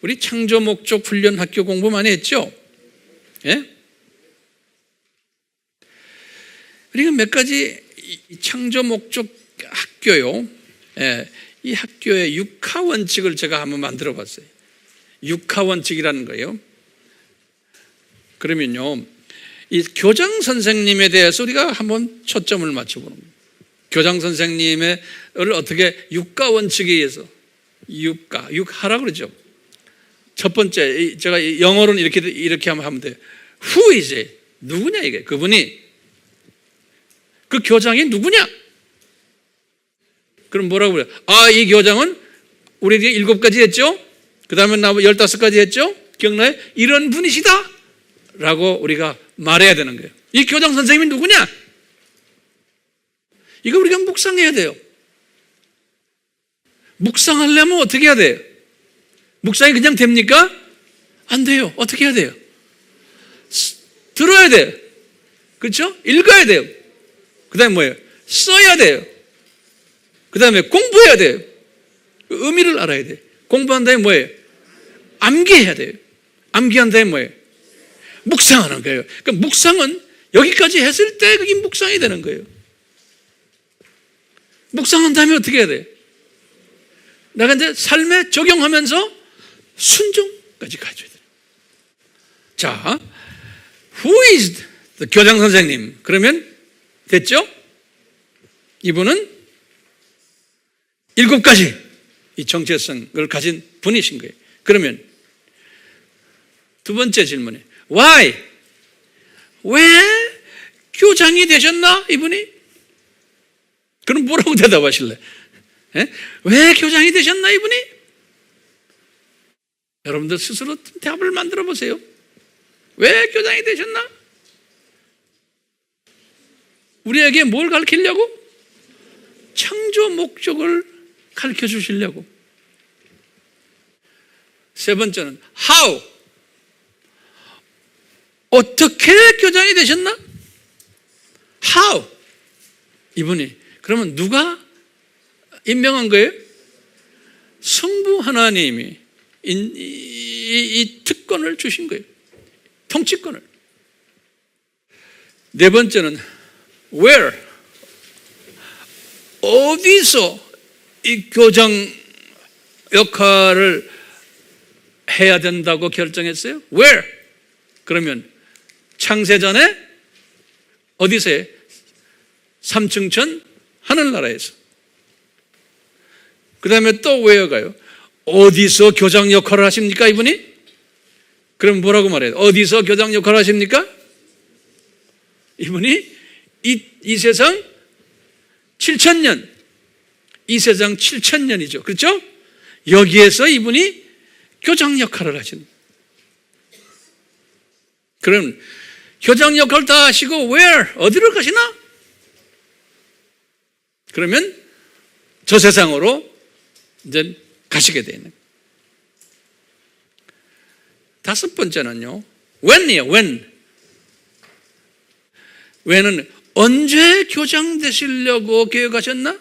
우리 창조 목적 훈련 학교 공부 많이 했죠? 예? 우리가 몇 가지 창조 목적 학교요. 예, 이 학교의 육하 원칙을 제가 한번 만들어 봤어요. 육하 원칙이라는 거예요. 그러면요, 이 교장 선생님에 대해서 우리가 한번 초점을 맞춰보는 거예요. 교장 선생님을 어떻게 육가 원칙에 의해서 육하라고 그러죠. 첫 번째, 제가 영어로는 이렇게 하면 돼요. Who is it? 누구냐 이게? 그분이 그 교장이 누구냐? 그럼 뭐라고 그래요? 이 교장은 우리에게 7가지 했죠? 그 다음에 15가지 했죠? 기억나요? 이런 분이시다. 라고 우리가 말해야 되는 거예요. 이 교장 선생님이 누구냐? 이거 우리가 묵상해야 돼요. 묵상하려면 어떻게 해야 돼요? 묵상이 그냥 됩니까? 안 돼요. 어떻게 해야 돼요? 들어야 돼요. 그렇죠? 읽어야 돼요. 그 다음에 뭐예요? 써야 돼요. 그 다음에 공부해야 돼요. 의미를 알아야 돼요. 공부한 다음에 뭐예요? 암기해야 돼요. 암기한 다음에 뭐예요? 묵상하는 거예요. 그러니까 묵상은 여기까지 했을 때 그게 묵상이 되는 거예요. 묵상한 다음에 어떻게 해야 돼요? 내가 이제 삶에 적용하면서 순종까지 가져야 돼요. 자, who is the 교장 선생님? 그러면 됐죠? 이분은 7가지 이 정체성을 가진 분이신 거예요. 그러면 두 번째 질문에 why? 왜 교장이 되셨나? 이분이? 그럼 뭐라고 대답하실래? 왜 교장이 되셨나? 이분이? 여러분들 스스로 답을 만들어 보세요. 왜 교장이 되셨나? 우리에게 뭘 가르치려고? 창조 목적을 가르쳐 주시려고. 세 번째는 how? 어떻게 교장이 되셨나? how? 이분이. 그러면 누가 임명한 거예요? 성부 하나님이 이 특권을 주신 거예요. 통치권을. 네 번째는 where? 어디서 이 교장 역할을 해야 된다고 결정했어요? where? 그러면 창세전에 어디서요? 삼층천 하늘나라에서. 그 다음에 또 where가요? 어디서 교장 역할을 하십니까, 이분이? 그럼 뭐라고 말해요? 어디서 교장 역할을 하십니까? 이분이 이 세상 7,000년, 이 세상 7,000년이죠. 그렇죠? 여기에서 이분이 교장 역할을 하시는. 그럼 교장 역할 다 하시고 where? 어디로 가시나? 그러면 저 세상으로 이제 가시게 되는. 다섯 번째는요, when이에요. when은 언제 교장 되시려고 계획하셨나?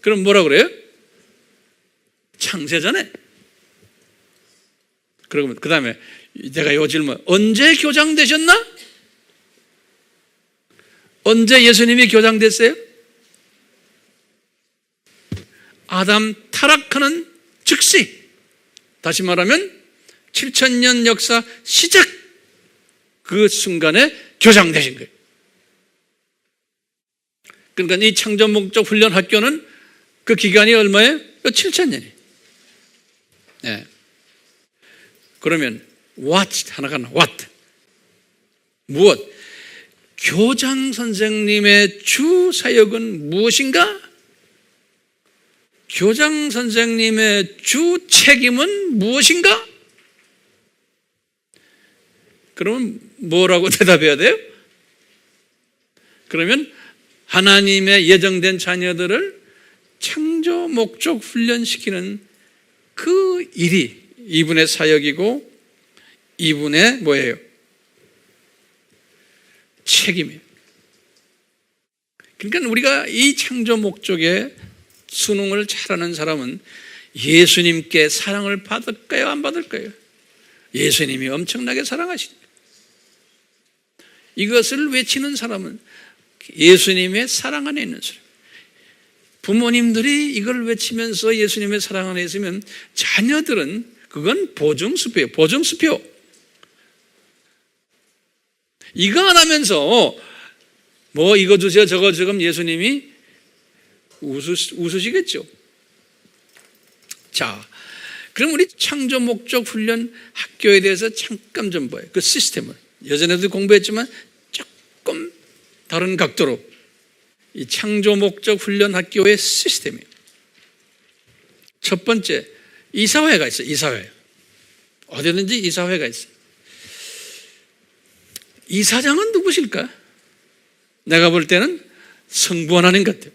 그럼 뭐라 그래요? 창세전에. 그러면 그 다음에 내가 이 질문, 언제 교장 되셨나? 언제 예수님이 교장 됐어요? 아담 타락하는 즉시, 다시 말하면 7,000년 역사 시작 그 순간에 교장 되신 거예요. 그러니까 이 창조 목적 훈련 학교는 그 기간이 얼마예요? 7,000년이에요. 네. 그러면 what 하나가 나. what? 무엇? 교장 선생님의 주 사역은 무엇인가? 교장 선생님의 주 책임은 무엇인가? 그러면 뭐라고 대답해야 돼요? 그러면 하나님의 예정된 자녀들을 창조 목적 훈련시키는 그 일이 이분의 사역이고 이분의 뭐예요? 책임이에요. 그러니까 우리가 이 창조 목적에 순응을 잘하는 사람은 예수님께 사랑을 받을까요? 안 받을까요? 예수님이 엄청나게 사랑하십니다. 이것을 외치는 사람은 예수님의 사랑 안에 있는 사람. 부모님들이 이걸 외치면서 예수님의 사랑 안에 있으면 자녀들은 그건 보증수표예요. 보증수표. 이거 안 하면서 뭐 이거 주세요 저거 주면 예수님이 웃으시겠죠. 자, 그럼 우리 창조 목적 훈련 학교에 대해서 잠깐 좀 봐요. 그 시스템을. 예전에도 공부했지만 조금 다른 각도로 이 창조 목적 훈련 학교의 시스템이에요. 첫 번째, 이사회가 있어요. 이사회. 어디든지 이사회가 있어요. 이사장은 누구실까? 내가 볼 때는 성부 하나님 같아요.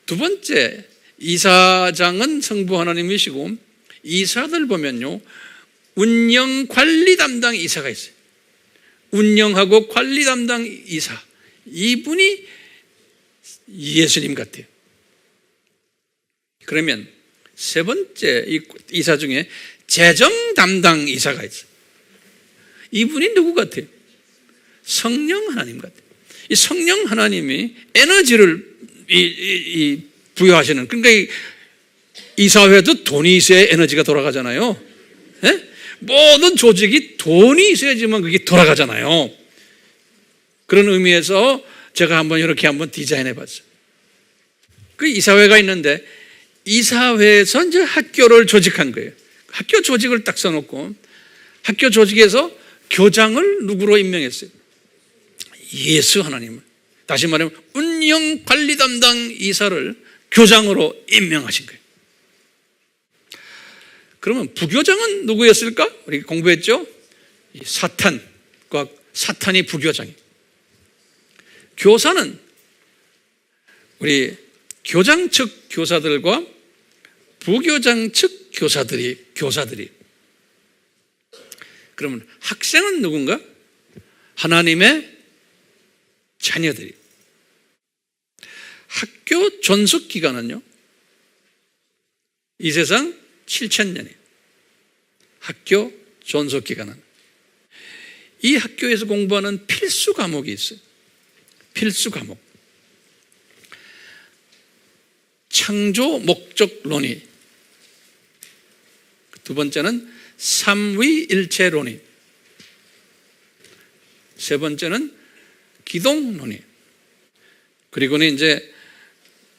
두 번째, 이사장은 성부 하나님이시고, 이사들 보면요, 운영 관리 담당 이사가 있어요. 운영하고 관리 담당 이사, 이분이 예수님 같아요. 그러면 세 번째 이사 중에 재정 담당 이사가 있어요. 이분이 누구 같아요? 성령 하나님 같아요. 이 성령 하나님이 에너지를 부여하시는, 그러니까 이사회도 돈이 있어야 에너지가 돌아가잖아요. 네? 모든 조직이 돈이 있어야지만 그게 돌아가잖아요. 그런 의미에서 제가 이렇게 한번 디자인해 봤어요. 그 이사회가 있는데, 이사회에서 이제 학교를 조직한 거예요. 학교 조직을 딱 써놓고, 학교 조직에서 교장을 누구로 임명했어요? 예수 하나님을. 다시 말하면 운영 관리 담당 이사를 교장으로 임명하신 거예요. 그러면 부교장은 누구였을까? 우리 공부했죠? 사탄이 부교장이에요. 교사는 우리 교장 측 교사들과 부교장 측 교사들이. 그러면 학생은 누군가? 하나님의 자녀들이. 학교 존속 기간은요, 이 세상 7,000년이에요. 학교 존속 기간은. 이 학교에서 공부하는 필수 과목이 있어요. 필수 과목. 창조 목적 논의. 두 번째는 삼위일체 논의. 세 번째는 기동 논의. 그리고는 이제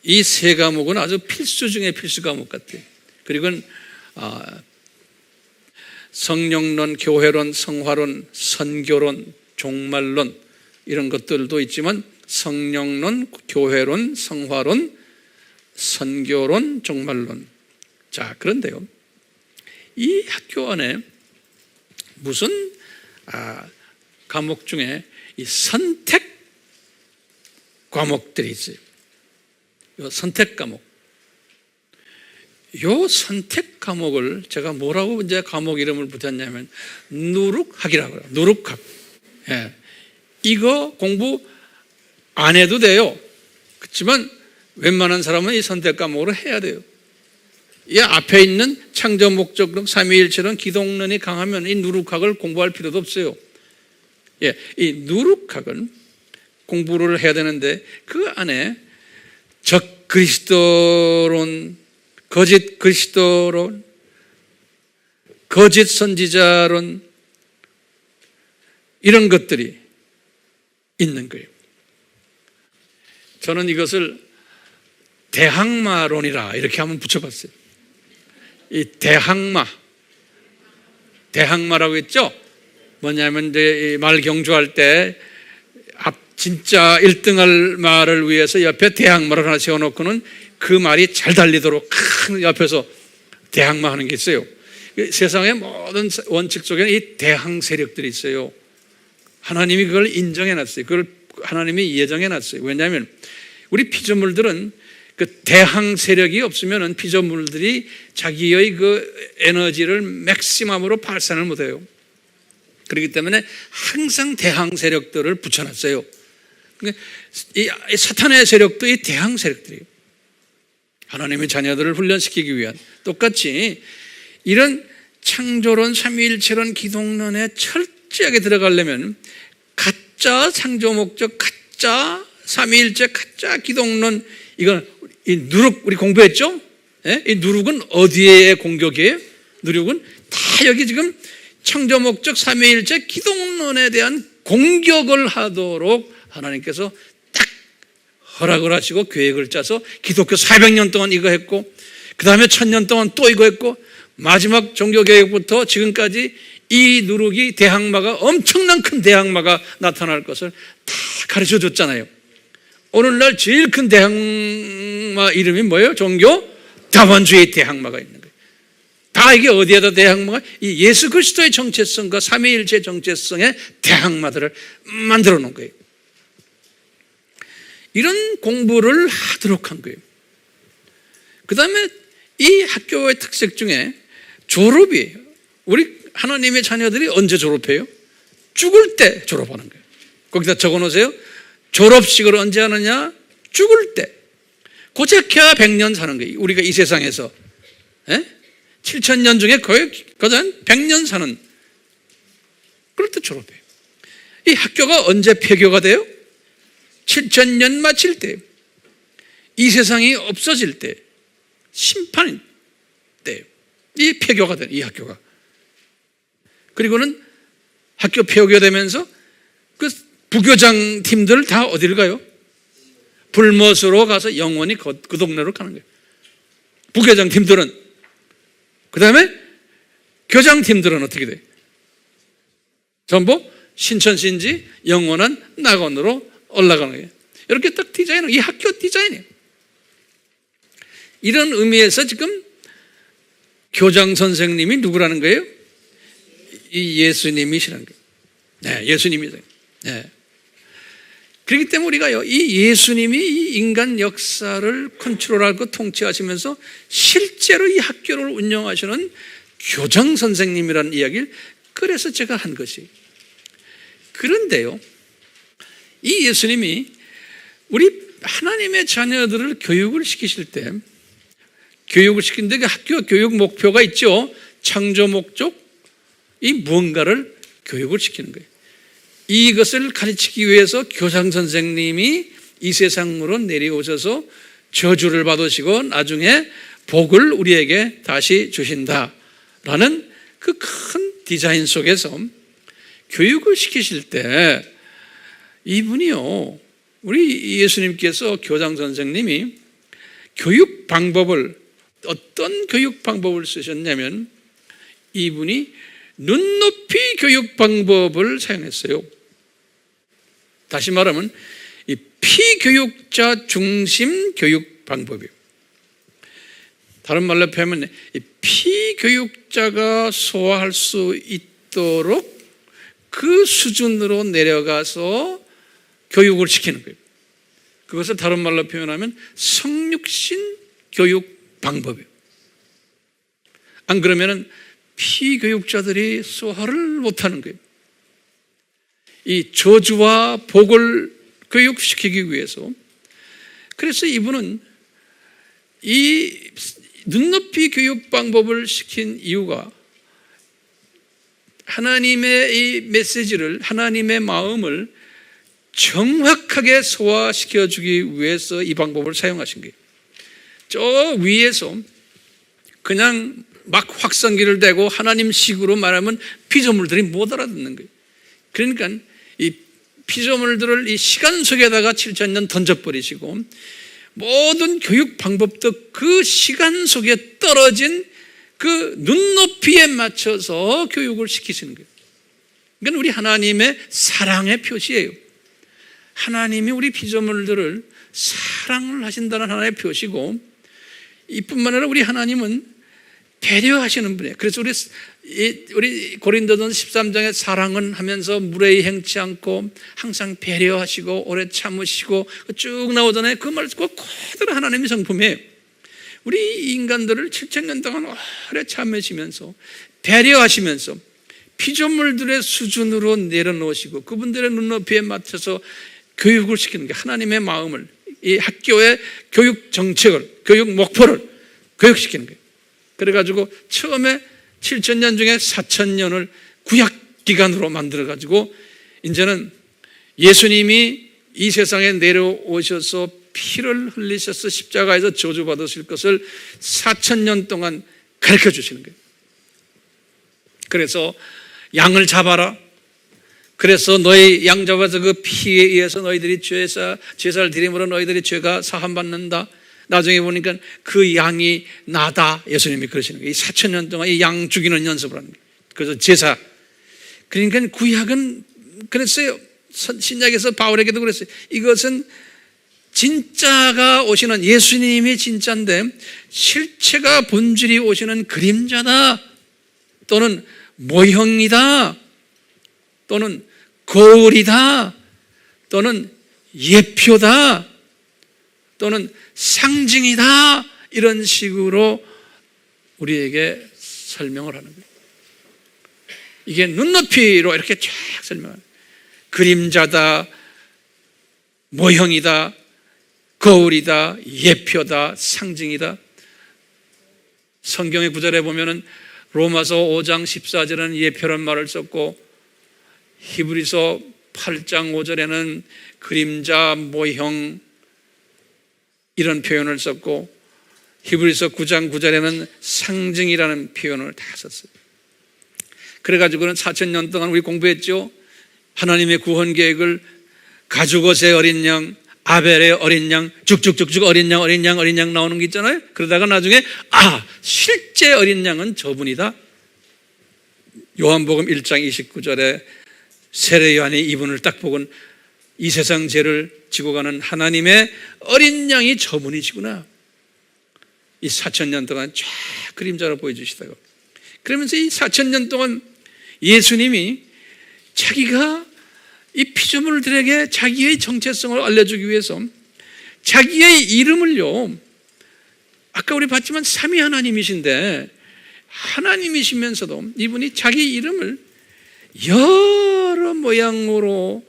이 세 과목은 아주 필수 중에 필수 과목 같아요. 그리고는 성령론, 교회론, 성화론, 선교론, 종말론 이런 것들도 있지만 성령론, 교회론, 성화론, 선교론, 종말론. 자, 그런데요, 이 학교 안에 무슨 과목 중에 이 선택 과목들이 있어요. 이 선택 과목. 요 선택 과목을 제가 뭐라고 이제 과목 이름을 붙였냐면 누룩학이라고 해요. 누룩학. 예. 이거 공부 안 해도 돼요. 그렇지만 웬만한 사람은 이 선택 과목으로 해야 돼요. 이 앞에 있는 창조 목적론, 삼위일체론, 기동론이 강하면 이 누룩학을 공부할 필요도 없어요. 예. 이 누룩학은 공부를 해야 되는데 그 안에 적 그리스도론, 거짓 그리스도론, 거짓 선지자론, 이런 것들이 있는 거예요. 저는 이것을 대항마론이라 이렇게 한번 붙여봤어요. 이 대항마라고 했죠? 뭐냐면 이제 말 경주할 때 진짜 1등할 말을 위해서 옆에 대항마를 하나 세워놓고는 그 말이 잘 달리도록 큰 옆에서 대항마 하는 게 있어요. 세상의 모든 원칙 속에는 이 대항 세력들이 있어요. 하나님이 그걸 인정해놨어요. 그걸 하나님이 예정해놨어요. 왜냐하면 우리 피조물들은 그 대항 세력이 없으면 피조물들이 자기의 그 에너지를 맥시멈으로 발산을 못해요. 그렇기 때문에 항상 대항 세력들을 붙여놨어요. 이 사탄의 세력도 이 대항 세력들이에요. 하나님의 자녀들을 훈련시키기 위한. 똑같이 이런 창조론, 삼위일체론, 기동론에 철저하게 들어가려면 가짜 창조 목적, 가짜 삼위일체, 가짜 기동론, 이건 이 누룩 우리 공부했죠? 예? 이 누룩은 어디에 공격이에요? 누룩은 다 여기 지금 창조 목적, 삼위일체, 기동론에 대한 공격을 하도록 하나님께서 딱 허락을 하시고 계획을 짜서 기독교 400년 동안 이거 했고, 그 다음에 1000년 동안 또 이거 했고, 마지막 종교개혁부터 지금까지 이 누룩이 대항마가, 엄청난 큰 대항마가 나타날 것을 다 가르쳐 줬잖아요. 오늘날 제일 큰 대항마 이름이 뭐예요? 종교 다원주의 대항마가 있는 거예요. 다 이게 어디에다 대항마가 이 예수 그리스도의 정체성과 삼위일체 정체성의 대항마들을 만들어 놓은 거예요. 이런 공부를 하도록 한 거예요. 그 다음에 이 학교의 특색 중에 졸업이에요. 우리 하나님의 자녀들이 언제 졸업해요? 죽을 때 졸업하는 거예요. 거기다 적어 놓으세요. 졸업식을 언제 하느냐? 죽을 때. 고작해야 100년 사는 거예요. 우리가 이 세상에서 7,000년 중에 거의 100년 사는, 그럴 때 졸업해요. 이 학교가 언제 폐교가 돼요? 7,000년 마칠 때, 이 세상이 없어질 때, 심판 때, 이 폐교가 돼요. 이 학교가. 그리고는 학교 폐교되면서 그 부교장 팀들 다 어디를 가요? 불못으로 가서 영원히 그 동네로 가는 거예요. 부교장 팀들은. 그 다음에 교장 팀들은 어떻게 돼요? 전부 신천신지 영원한 낙원으로 올라가는 거예요. 이렇게 딱 디자인을, 이 학교 디자인이에요. 이런 의미에서 지금 교장 선생님이 누구라는 거예요? 이 예수님이시라는 거예요. 네, 예수님이세요. 네. 그렇기 때문에 우리가요, 이 예수님이 이 인간 역사를 컨트롤하고 통치하시면서 실제로 이 학교를 운영하시는 교장 선생님이라는 이야기를 그래서 제가 한 것이. 그런데요, 이 예수님이 우리 하나님의 자녀들을 교육을 시키실 때, 교육을 시키는데 그 학교 교육 목표가 있죠. 창조 목적, 이 무언가를 교육을 시키는 거예요. 이것을 가르치기 위해서 교장 선생님이 이 세상으로 내려오셔서 저주를 받으시고 나중에 복을 우리에게 다시 주신다라는 그 큰 디자인 속에서 교육을 시키실 때 이분이요, 우리 예수님께서 교장 선생님이 교육 방법을, 어떤 교육 방법을 쓰셨냐면 이분이 눈높이 교육 방법을 사용했어요. 다시 말하면 이 피교육자 중심 교육 방법이에요. 다른 말로 표현하면 이 피교육자가 소화할 수 있도록 그 수준으로 내려가서 교육을 시키는 거예요. 그것을 다른 말로 표현하면 성육신 교육 방법이에요. 안 그러면은 피교육자들이 소화를 못하는 거예요. 이 저주와 복을 교육시키기 위해서. 그래서 이분은 이 눈높이 교육 방법을 시킨 이유가 하나님의 이 메시지를, 하나님의 마음을 정확하게 소화시켜 주기 위해서 이 방법을 사용하신 거예요. 저 위에서 그냥 막 확성기를 대고 하나님식으로 말하면 피조물들이 못 알아듣는 거예요. 그러니까 이 피조물들을 이 시간 속에다가 7,000년 던져버리시고 모든 교육 방법도 그 시간 속에 떨어진 그 눈높이에 맞춰서 교육을 시키시는 거예요. 그러니까 우리 하나님의 사랑의 표시예요. 하나님이 우리 피조물들을 사랑을 하신다는 하나의 표시고, 이뿐만 아니라 우리 하나님은 배려하시는 분이에요. 그래서 우리 고린도전 13장에 사랑은 하면서 무례히 행치 않고 항상 배려하시고 오래 참으시고 쭉 나오잖아요. 그 말 듣고 그대로 하나님의 성품이에요. 우리 인간들을 7,000년 동안 오래 참으시면서 배려하시면서 피조물들의 수준으로 내려놓으시고 그분들의 눈높이에 맞춰서 교육을 시키는 게 하나님의 마음을, 이 학교의 교육 정책을, 교육 목표를 교육시키는 거예요. 그래가지고 처음에 7,000년 중에 4,000년을 구약기간으로 만들어가지고 이제는 예수님이 이 세상에 내려오셔서 피를 흘리셔서 십자가에서 저주받으실 것을 4,000년 동안 가르쳐 주시는 거예요. 그래서 양을 잡아라. 그래서 너희 양 잡아서 그 피에 의해서 너희들이 제사를 드림으로 너희들이 죄가 사함받는다. 나중에 보니까 그 양이 나다. 예수님이 그러시는 거예요. 이 4,000년 동안 이 양 죽이는 연습을 하는 거예요. 그래서 제사. 그러니까 구약은 그랬어요. 신약에서 바울에게도 그랬어요. 이것은 진짜가 오시는 예수님이 진짜인데 실체가 본질이 오시는 그림자다, 또는 모형이다, 또는 거울이다, 또는 예표다, 또는 상징이다, 이런 식으로 우리에게 설명을 하는 거예요. 이게 눈높이로 이렇게 쫙 설명하는 거예요. 그림자다, 모형이다, 거울이다, 예표다, 상징이다. 성경의 구절에 보면은 로마서 5장 14절에는 예표란 말을 썼고, 히브리서 8장 5절에는 그림자, 모형 이런 표현을 썼고, 히브리서 9장 9절에는 상징이라는 표현을 다 썼어요. 그래가지고는 4,000년 동안 우리 공부했죠. 하나님의 구원 계획을 가죽옷의 어린 양, 아벨의 어린 양, 쭉쭉쭉쭉 어린 양 나오는 게 있잖아요. 그러다가 나중에 실제 어린 양은 저분이다. 요한복음 1장 29절에 세례 요한이 이분을 딱 보곤 이 세상 죄를 지고 가는 하나님의 어린 양이 저분이시구나. 이 4,000년 동안 쫙 그림자로 보여주시다가, 그러면서 이 4,000년 동안 예수님이 자기가 이 피조물들에게 자기의 정체성을 알려주기 위해서 자기의 이름을요, 아까 우리 봤지만 삼위 하나님이신데 하나님이시면서도 이분이 자기 이름을 여러 모양으로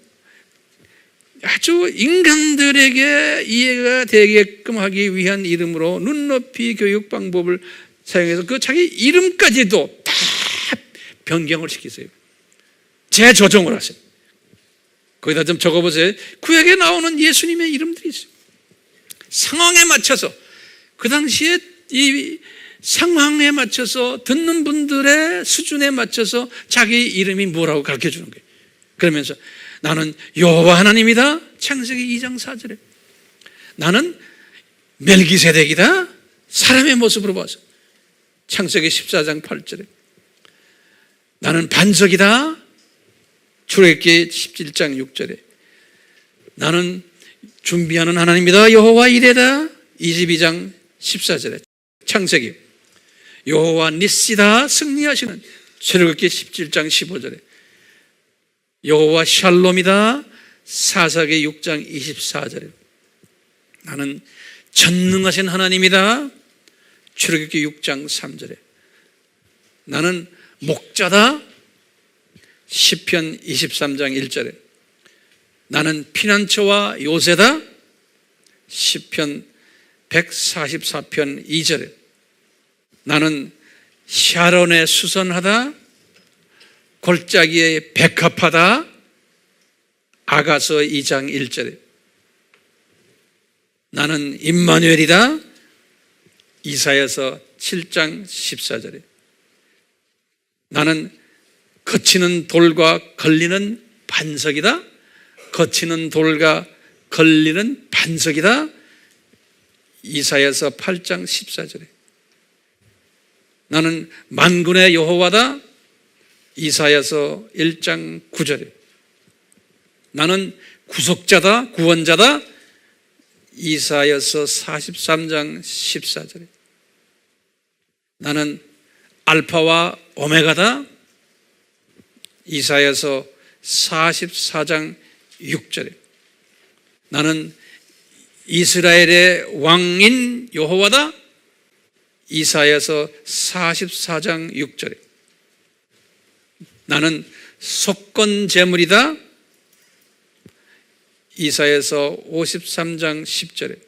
아주 인간들에게 이해가 되게끔 하기 위한 이름으로 눈높이 교육 방법을 사용해서 그 자기 이름까지도 다 변경을 시키세요. 재조정을 하세요. 거기다 좀 적어보세요. 구약에 나오는 예수님의 이름들이 있어요. 상황에 맞춰서, 그 당시에 이 상황에 맞춰서, 듣는 분들의 수준에 맞춰서 자기 이름이 뭐라고 가르쳐 주는 거예요. 그러면서 나는 여호와 하나님이다, 창세기 2장 4절에. 나는 멜기세덱이다, 사람의 모습으로 봐서, 창세기 14장 8절에. 나는 반석이다, 출애굽기 17장 6절에. 나는 준비하는 하나님이다, 여호와 이레다, 22장 14절에. 창세기 여호와 니시다, 승리하시는, 출애굽기 17장 15절에. 여호와 샬롬이다, 사사기 6장 24절에. 나는 전능하신 하나님이다, 출애굽기 6장 3절에. 나는 목자다, 시편 23장 1절에. 나는 피난처와 요새다, 시편 144편 2절에. 나는 샤론에 수선하다, 골짜기에 백합하다, 아가서 2장 1절에. 나는 임마누엘이다, 이사야서 7장 14절에. 나는 거치는 돌과 걸리는 반석이다, 거치는 돌과 걸리는 반석이다, 이사야서 8장 14절에. 나는 만군의 여호와다, 이사야서 1장 9절에. 나는 구속자다, 구원자다, 이사야서 43장 14절에. 나는 알파와 오메가다, 이사야서 44장 6절에. 나는 이스라엘의 왕인 여호와다, 이사야서 44장 6절에. 나는 속건 제물이다, 이사야서 53장 10절에.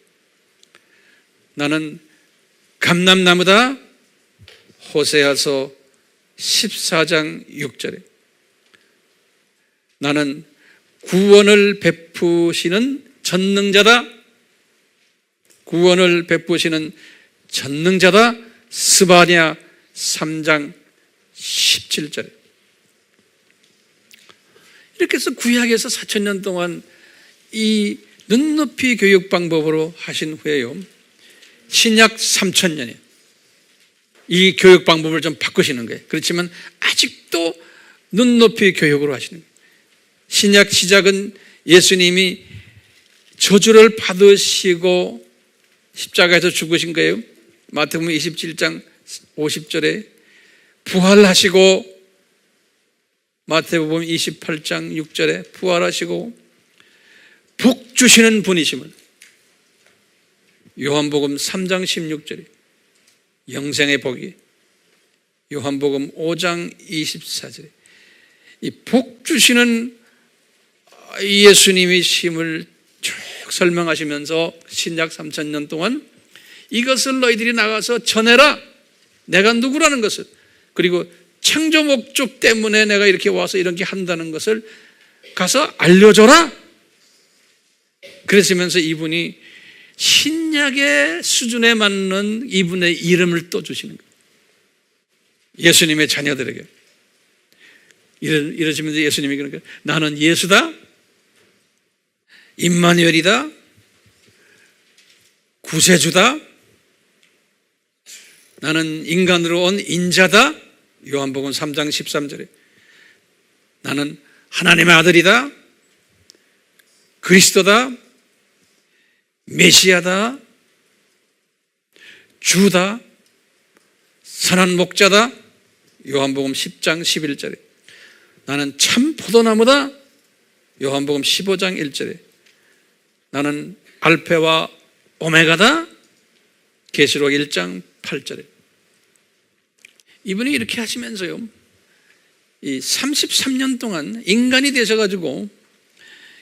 나는 감람나무다, 호세아서 14장 6절에. 나는 구원을 베푸시는 전능자다, 구원을 베푸시는 전능자다, 스바냐 3장 17절에. 이렇게 해서 구약에서 4,000년 동안 이 눈높이 교육 방법으로 하신 후에요, 신약 3,000년에 이 교육 방법을 좀 바꾸시는 거예요. 그렇지만 아직도 눈높이 교육으로 하시는 거예요. 신약 시작은 예수님이 저주를 받으시고 십자가에서 죽으신 거예요. 마태복음 27장 50절에 부활하시고, 마태복음 28장 6절에 부활하시고 복 주시는 분이심을, 요한복음 3장 16절에 영생의 복이, 요한복음 5장 24절에 이 복 주시는 예수님이심을 쭉 설명하시면서 신약 3000년 동안 이것을 너희들이 나가서 전해라, 내가 누구라는 것을, 그리고 창조 목적 때문에 내가 이렇게 와서 이렇게 한다는 것을 가서 알려줘라. 그랬으면서 이분이 신약의 수준에 맞는 이분의 이름을 또 주시는 거예요. 예수님의 자녀들에게 이러시면서 예수님이 그러니까 나는 예수다, 임마누엘이다, 구세주다, 나는 인간으로 온 인자다, 요한복음 3장 13절에 나는 하나님의 아들이다, 그리스도다, 메시아다, 주다, 선한 목자다, 요한복음 10장 11절에 나는 참 포도나무다, 요한복음 15장 1절에 나는 알페와 오메가다, 계시록 1장 8절에 이분이 이렇게 하시면서요, 이 33년 동안 인간이 되셔가지고,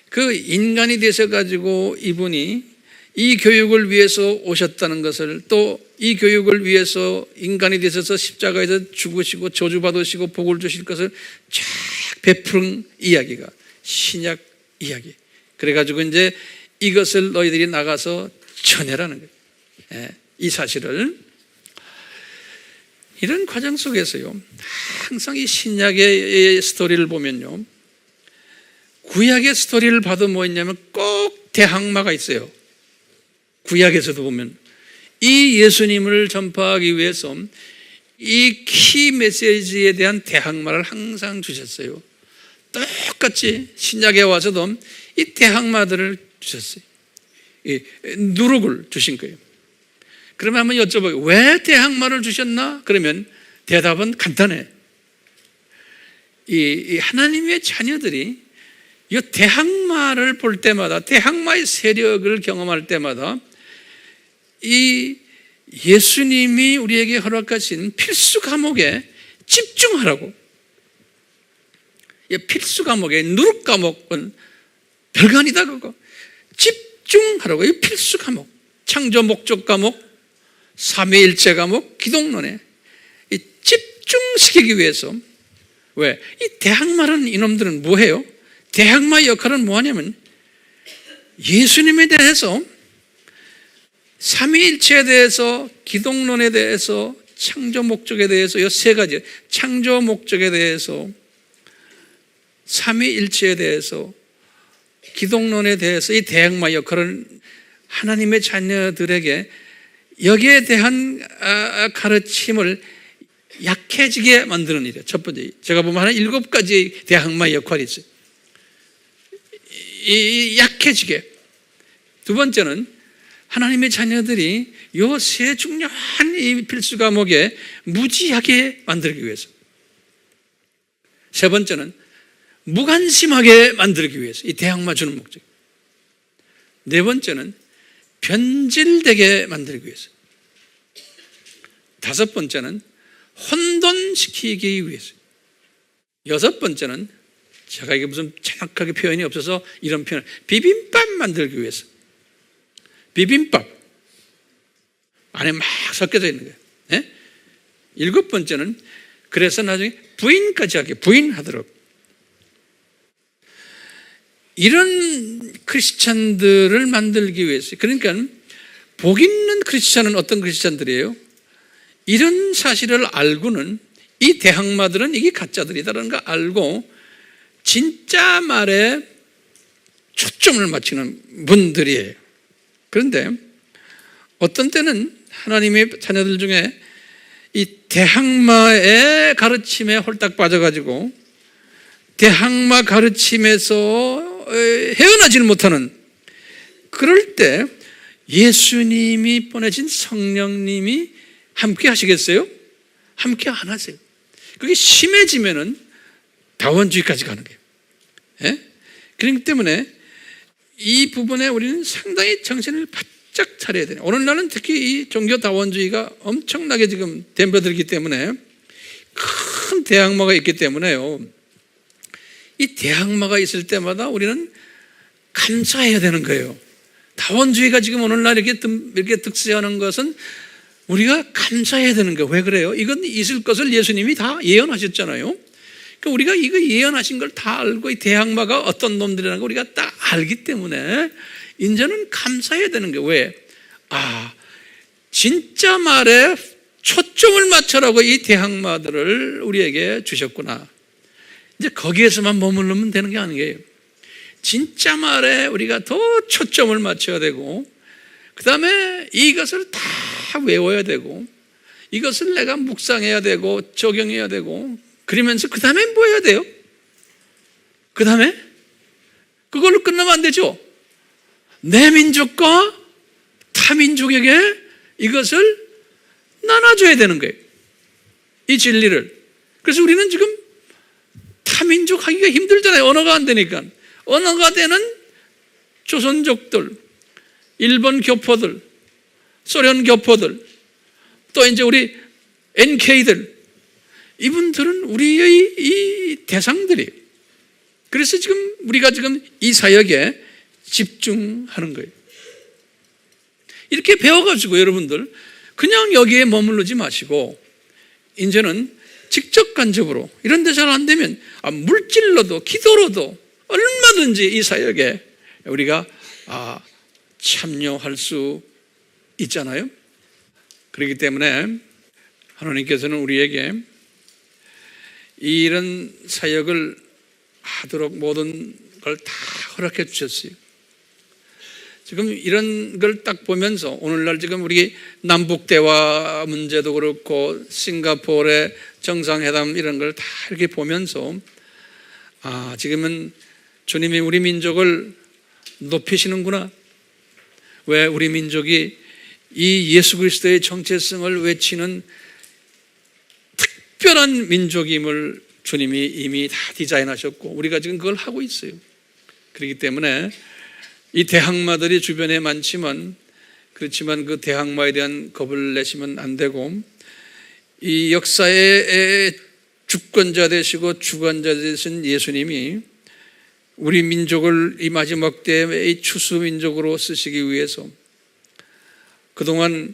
그 인간이 되셔가지고 이분이 이 교육을 위해서 오셨다는 것을, 또 이 교육을 위해서 인간이 되셔서 십자가에서 죽으시고 저주받으시고 복을 주실 것을 쫙 베푸는 이야기가 신약 이야기. 그래가지고 이제 이것을 너희들이 나가서 전해라는 거예요. 이 사실을. 이런 과정 속에서요, 항상 이 신약의 스토리를 보면요, 구약의 스토리를 봐도 뭐 있냐면 꼭 대항마가 있어요. 구약에서도 보면 이 예수님을 전파하기 위해서 이 키 메시지에 대한 대항마를 항상 주셨어요. 똑같이 신약에 와서도 이 대항마들을 주셨어요. 이 누룩을 주신 거예요. 그러면 한번 여쭤봐요. 왜 대항마를 주셨나? 그러면 대답은 간단해. 이 하나님의 자녀들이 이 대항마를 볼 때마다, 대항마의 세력을 경험할 때마다 이 예수님이 우리에게 허락하신 필수 과목에 집중하라고. 이 필수 과목에, 누룩 과목은 별거 아니다 그거. 집중하라고. 이 필수 과목, 창조 목적 과목, 삼위일체 과목, 기독론에 이 집중시키기 위해서. 왜? 이 대항마라는 이놈들은 뭐해요? 대항마의 역할은 뭐하냐면 예수님에 대해서, 삼위일체에 대해서, 기독론에 대해서, 창조 목적에 대해서, 이 세 가지, 창조 목적에 대해서, 삼위일체에 대해서, 기독론에 대해서 이 대항마 역할은 하나님의 자녀들에게 여기에 대한 가르침을 약해지게 만드는 일이에요. 첫 번째, 제가 보면 한 7가지 대항마의 역할이 있어요. 이 약해지게. 두 번째는 하나님의 자녀들이 요 세 중요한 이 필수 과목에 무지하게 만들기 위해서. 세 번째는 무관심하게 만들기 위해서, 이 대항마 주는 목적. 네 번째는 변질되게 만들기 위해서. 다섯 번째는 혼돈시키기 위해서. 여섯 번째는, 제가 이게 무슨 정확하게 표현이 없어서 이런 표현, 비빔밥 만들기 위해서. 비빔밥 안에 막 섞여져 있는 거예요. 네? 일곱 번째는 그래서 나중에 부인까지 하게, 부인하도록. 이런 크리스찬들을 만들기 위해서. 그러니까 복 있는 크리스찬은 어떤 크리스찬들이에요? 이런 사실을 알고는, 이 대항마들은 이게 가짜들이다라는 걸 알고 진짜 말에 초점을 맞추는 분들이에요. 그런데 어떤 때는 하나님의 자녀들 중에 이 대항마의 가르침에 홀딱 빠져가지고 대항마 가르침에서 헤어나지를 못하는 그럴 때 예수님이 보내신 성령님이 함께 하시겠어요? 함께 안 하세요. 그게 심해지면은 다원주의까지 가는 거예요. 예? 그렇기 때문에 이 부분에 우리는 상당히 정신을 바짝 차려야 돼요. 오늘날은 특히 이 종교 다원주의가 엄청나게 지금 덤벼들기 때문에 큰 대항마가 있기 때문에요. 이 대항마가 있을 때마다 우리는 감사해야 되는 거예요. 다원주의가 지금 오늘날 이렇게 득세하는 것은 우리가 감사해야 되는 거예요. 왜 그래요? 이건 있을 것을 예수님이 다 예언하셨잖아요. 그러니까 우리가 이거 예언하신 걸 다 알고 이 대항마가 어떤 놈들이라는 걸 우리가 딱 알기 때문에 이제는 감사해야 되는 거예요. 왜? 진짜 말에 초점을 맞춰라고 이 대항마들을 우리에게 주셨구나. 이제 거기에서만 머무르면 되는 게 아니에요. 진짜 말에 우리가 더 초점을 맞춰야 되고, 그 다음에 이것을 다 외워야 되고, 이것을 내가 묵상해야 되고 적용해야 되고, 그러면서 그 다음에 뭐 해야 돼요? 그 다음에 그걸로 끝나면 안 되죠. 내 민족과 타 민족에게 이것을 나눠줘야 되는 거예요. 이 진리를. 그래서 우리는 지금 타 민족 하기가 힘들잖아요. 언어가 안 되니까. 언어가 되는 조선족들, 일본 교포들, 소련 교포들, 또 이제 우리 NK들, 이분들은 우리의 이 대상들이에요. 그래서 지금 우리가 지금 이 사역에 집중하는 거예요. 이렇게 배워가지고 여러분들 그냥 여기에 머무르지 마시고 이제는 직접 간접으로 이런 데 잘 안 되면 물질로도 기도로도 얼마든지 이 사역에 우리가 참여할 수 있잖아요. 그렇기 때문에 하나님께서는 우리에게 이런 사역을 하도록 모든 걸 다 허락해 주셨어요. 지금 이런 걸 딱 보면서 오늘날 지금 우리 남북대화 문제도 그렇고 싱가포르의 정상회담 이런 걸 다 이렇게 보면서 지금은 주님이 우리 민족을 높이시는구나. 왜 우리 민족이 이 예수 그리스도의 정체성을 외치는 특별한 민족임을 주님이 이미 다 디자인하셨고 우리가 지금 그걸 하고 있어요. 그렇기 때문에 이 대항마들이 주변에 많지만 그렇지만 그 대항마에 대한 겁을 내시면 안 되고 이 역사의 주권자 되시고 주관자 되신 예수님이 우리 민족을 이 마지막 때의 추수 민족으로 쓰시기 위해서 그동안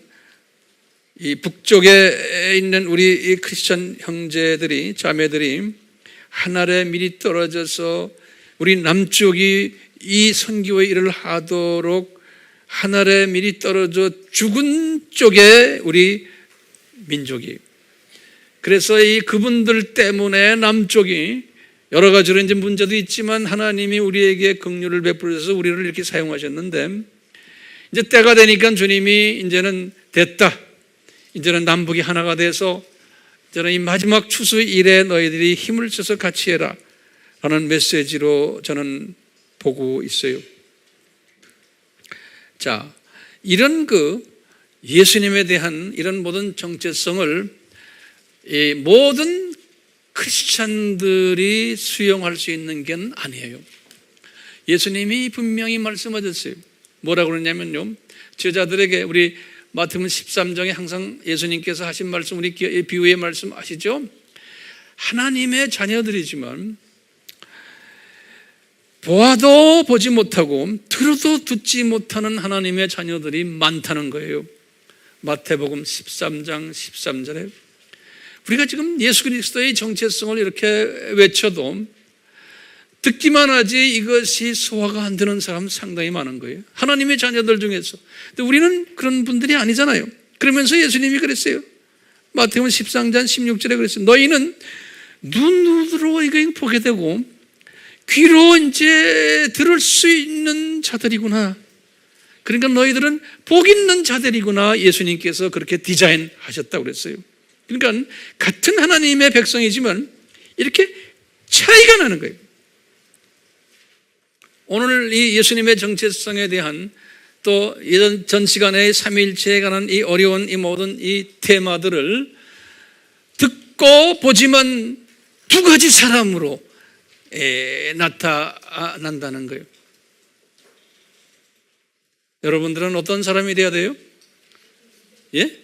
이 북쪽에 있는 우리 크리스천 형제들이 자매들이 하늘에 미리 떨어져서 우리 남쪽이 이 선교의 일을 하도록 하늘에 미리 떨어져 죽은 쪽에 우리 민족이 그래서 이 그분들 때문에 남쪽이 여러 가지로 이제 문제도 있지만 하나님이 우리에게 긍휼을 베풀어서 우리를 이렇게 사용하셨는데 이제 때가 되니까 주님이 이제는 됐다. 이제는 남북이 하나가 돼서 이제는 이 마지막 추수 일에 너희들이 힘을 써서 같이 해라 라는 메시지로 저는 보고 있어요. 자, 이런 예수님에 대한 이런 모든 정체성을 이 모든 크리스찬들이 수용할 수 있는 게 아니에요. 예수님이 분명히 말씀하셨어요. 뭐라고 그러냐면요. 제자들에게 우리 마태복음 13장에 항상 예수님께서 하신 말씀 우리 비유의 말씀 아시죠? 하나님의 자녀들이지만 보아도 보지 못하고 들어도 듣지 못하는 하나님의 자녀들이 많다는 거예요. 마태복음 13장 13절에 우리가 지금 예수 그리스도의 정체성을 이렇게 외쳐도 듣기만 하지 이것이 소화가 안 되는 사람 상당히 많은 거예요. 하나님의 자녀들 중에서. 근데 우리는 그런 분들이 아니잖아요. 그러면서 예수님이 그랬어요. 마태복음 13장 16절에 그랬어요. 너희는 눈으로 이거 보게 되고 귀로 이제 들을 수 있는 자들이구나. 그러니까 너희들은 복 있는 자들이구나. 예수님께서 그렇게 디자인하셨다고 그랬어요. 그러니까 같은 하나님의 백성이지만 이렇게 차이가 나는 거예요. 오늘 이 예수님의 정체성에 대한 또 예전 전 시간의 삼위일체에 관한 이 어려운 이 모든 이 테마들을 듣고 보지만 두 가지 사람으로 나타난다는 거예요. 여러분들은 어떤 사람이 되어야 돼요? 예?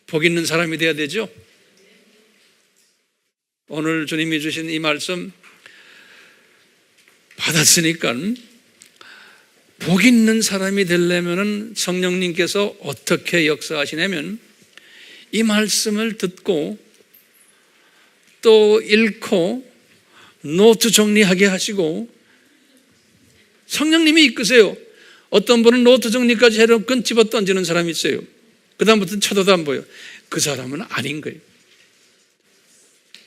복 있는 사람이 되어야 되죠? 오늘 주님이 주신 이 말씀 받았으니까 복 있는 사람이 되려면 성령님께서 어떻게 역사하시냐면 이 말씀을 듣고 또 읽고 노트 정리하게 하시고 성령님이 이끄세요. 어떤 분은 노트 정리까지 해놓고 집어 던지는 사람이 있어요. 그 다음부터 쳐다도 안 보여. 그 사람은 아닌 거예요.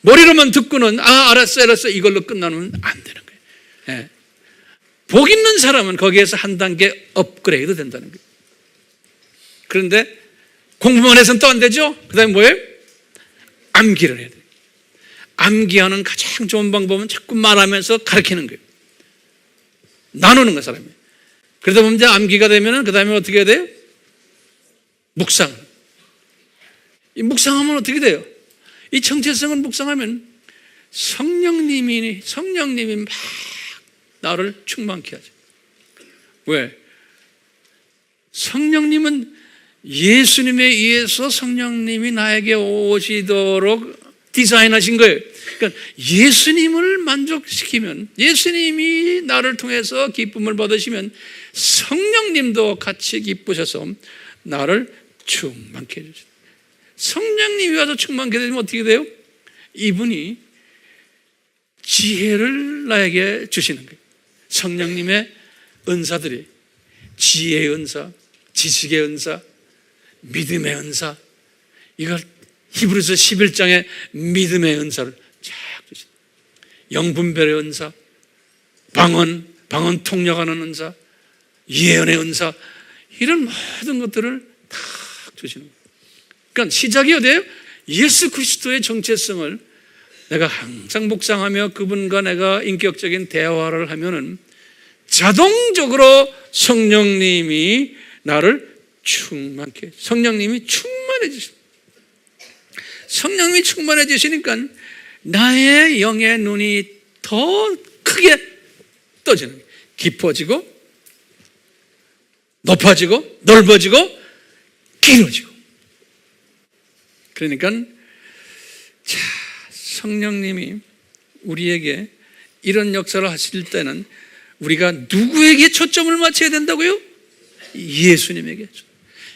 머리로만 듣고는 알았어 이걸로 끝나면 안 되는 거예요. 예. 복 있는 사람은 거기에서 한 단계 업그레이드 된다는 거예요. 그런데 공부만 해서는 또 안 되죠. 그 다음에 뭐예요? 암기를 해야 돼요. 암기하는 가장 좋은 방법은 자꾸 말하면서 가르치는 거예요. 나누는 거예요, 사람이. 그러다 보면 이제 암기가 되면 그 다음에 어떻게 해야 돼요? 묵상. 이 묵상하면 어떻게 돼요? 이 정체성을 묵상하면 성령님이 막 나를 충만케 하죠. 왜? 성령님은 예수님에 의해서 성령님이 나에게 오시도록 디자인하신 거예요. 그러니까 예수님을 만족시키면, 예수님이 나를 통해서 기쁨을 받으시면 성령님도 같이 기쁘셔서 나를 충만케 해주세요. 성령님이 와서 충만케 되면 어떻게 돼요? 이분이 지혜를 나에게 주시는 거예요. 성령님의 은사들이 지혜의 은사, 지식의 은사, 믿음의 은사, 이걸 히브리서 11장에 믿음의 은사를 쫙 주시다. 영분별의 은사, 방언 통역하는 은사, 예언의 은사, 이런 모든 것들을 다 주시는 거예요. 그러니까 시작이 어디예요? 예수 그리스도의 정체성을 내가 항상 묵상하며 그분과 내가 인격적인 대화를 하면은 자동적으로 성령님이 나를 충만케, 성령님이 충만해 주십니다. 성령님이 충만해 주시니까 나의 영의 눈이 더 크게 떠지는 거예요. 깊어지고 높아지고 넓어지고 길어지고. 그러니까 자, 성령님이 우리에게 이런 역사를 하실 때는 우리가 누구에게 초점을 맞춰야 된다고요? 예수님에게.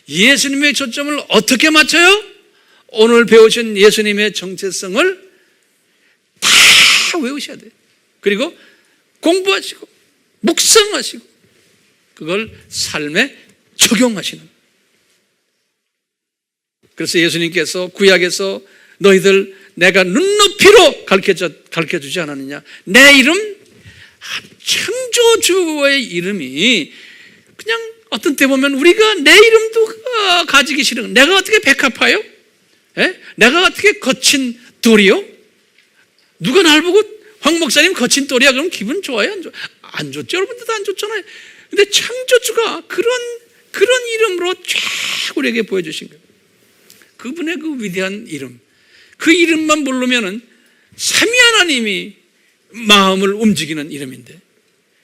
예수님의 초점을 어떻게 맞춰요? 오늘 배우신 예수님의 정체성을 다 외우셔야 돼요. 그리고 공부하시고 묵상하시고 그걸 삶에 적용하시는. 그래서 예수님께서 구약에서 너희들 내가 눈높이로 가르쳐주지 않았느냐. 내 이름, 창조주의 이름이 그냥 어떤 때 보면 우리가 내 이름도 가지기 싫은, 내가 어떻게 백합화요? 예? 내가 어떻게 거친 돌이요? 누가 날 보고 황 목사님 거친 돌이야 그럼 기분 좋아요? 안 좋죠? 여러분들도 안 좋잖아요. 근데 창조주가 그런 이름으로 쫙 우리에게 보여주신 거예요. 그분의 그 위대한 이름, 그 이름만 부르면은 삼위 하나님이 마음을 움직이는 이름인데,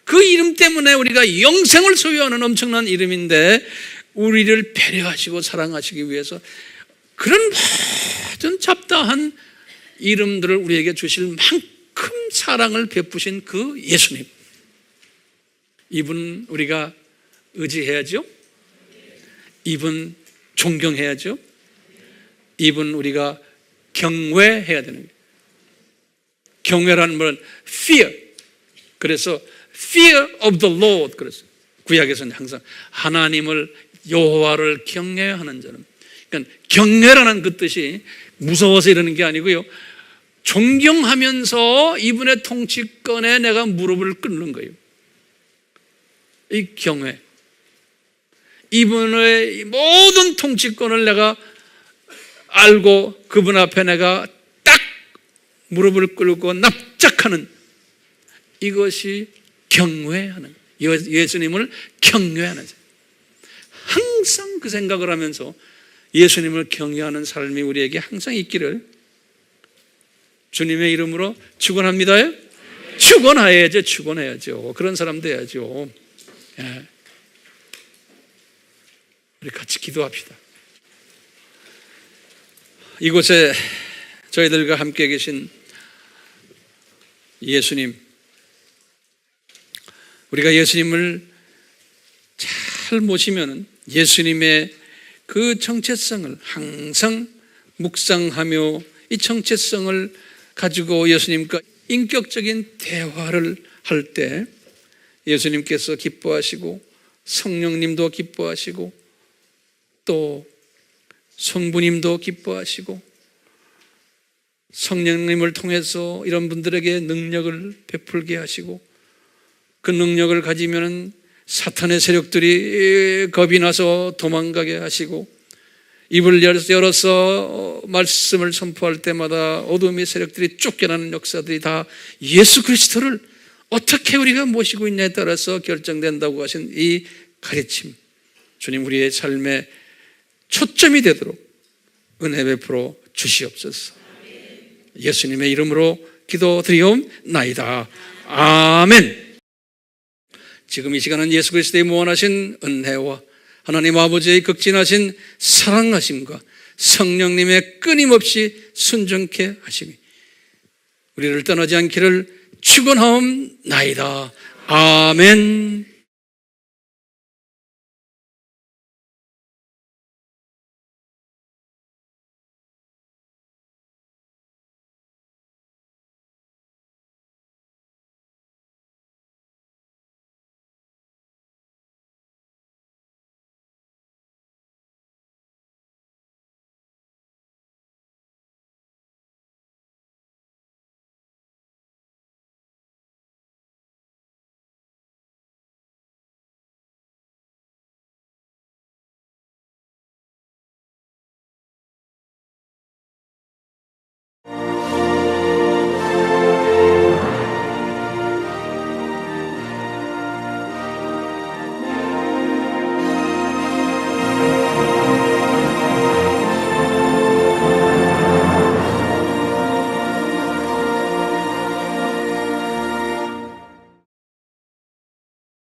그 이름 때문에 우리가 영생을 소유하는 엄청난 이름인데, 우리를 배려하시고 사랑하시기 위해서 그런 모든 잡다한 이름들을 우리에게 주실 만큼 사랑을 베푸신 그 예수님, 이분 우리가 의지해야죠. 이분 존경해야죠. 이분 우리가 경외해야 되는 거예요. 경외라는 말은 fear. 그래서 fear of the Lord. 그래서 구약에서는 항상 하나님을, 여호와를 경외하는 자는, 그러니까 경외라는 그 뜻이 무서워서 이러는 게 아니고요, 존경하면서 이분의 통치권에 내가 무릎을 꿇는 거예요. 이 경외, 이분의 모든 통치권을 내가 알고 그분 앞에 내가 딱 무릎을 꿇고 납작하는, 이것이 경외하는, 예수님을 경외하는, 항상 그 생각을 하면서 예수님을 경외하는 삶이 우리에게 항상 있기를 주님의 이름으로 축원합니다요. 축원해야죠. 축원해야죠. 그런 사람 돼야죠. 예. 우리 같이 기도합시다. 이곳에 저희들과 함께 계신 예수님, 우리가 예수님을 잘 모시면 예수님의 그 정체성을 항상 묵상하며 이 정체성을 가지고 예수님과 인격적인 대화를 할 때 예수님께서 기뻐하시고 성령님도 기뻐하시고 또 성부님도 기뻐하시고 성령님을 통해서 이런 분들에게 능력을 베풀게 하시고 그 능력을 가지면 사탄의 세력들이 겁이 나서 도망가게 하시고 입을 열어서 말씀을 선포할 때마다 어둠의 세력들이 쫓겨나는 역사들이 다 예수 그리스도를 어떻게 우리가 모시고 있냐에 따라서 결정된다고 하신 이 가르침, 주님 우리의 삶에 초점이 되도록 은혜 베풀어 주시옵소서. 예수님의 이름으로 기도드리옵나이다. 아멘. 지금 이 시간은 예수 그리스도의 무한하신 은혜와 하나님 아버지의 극진하신 사랑하심과 성령님의 끊임없이 순종케 하심이 우리를 떠나지 않기를 축원하옵나이다. 아멘.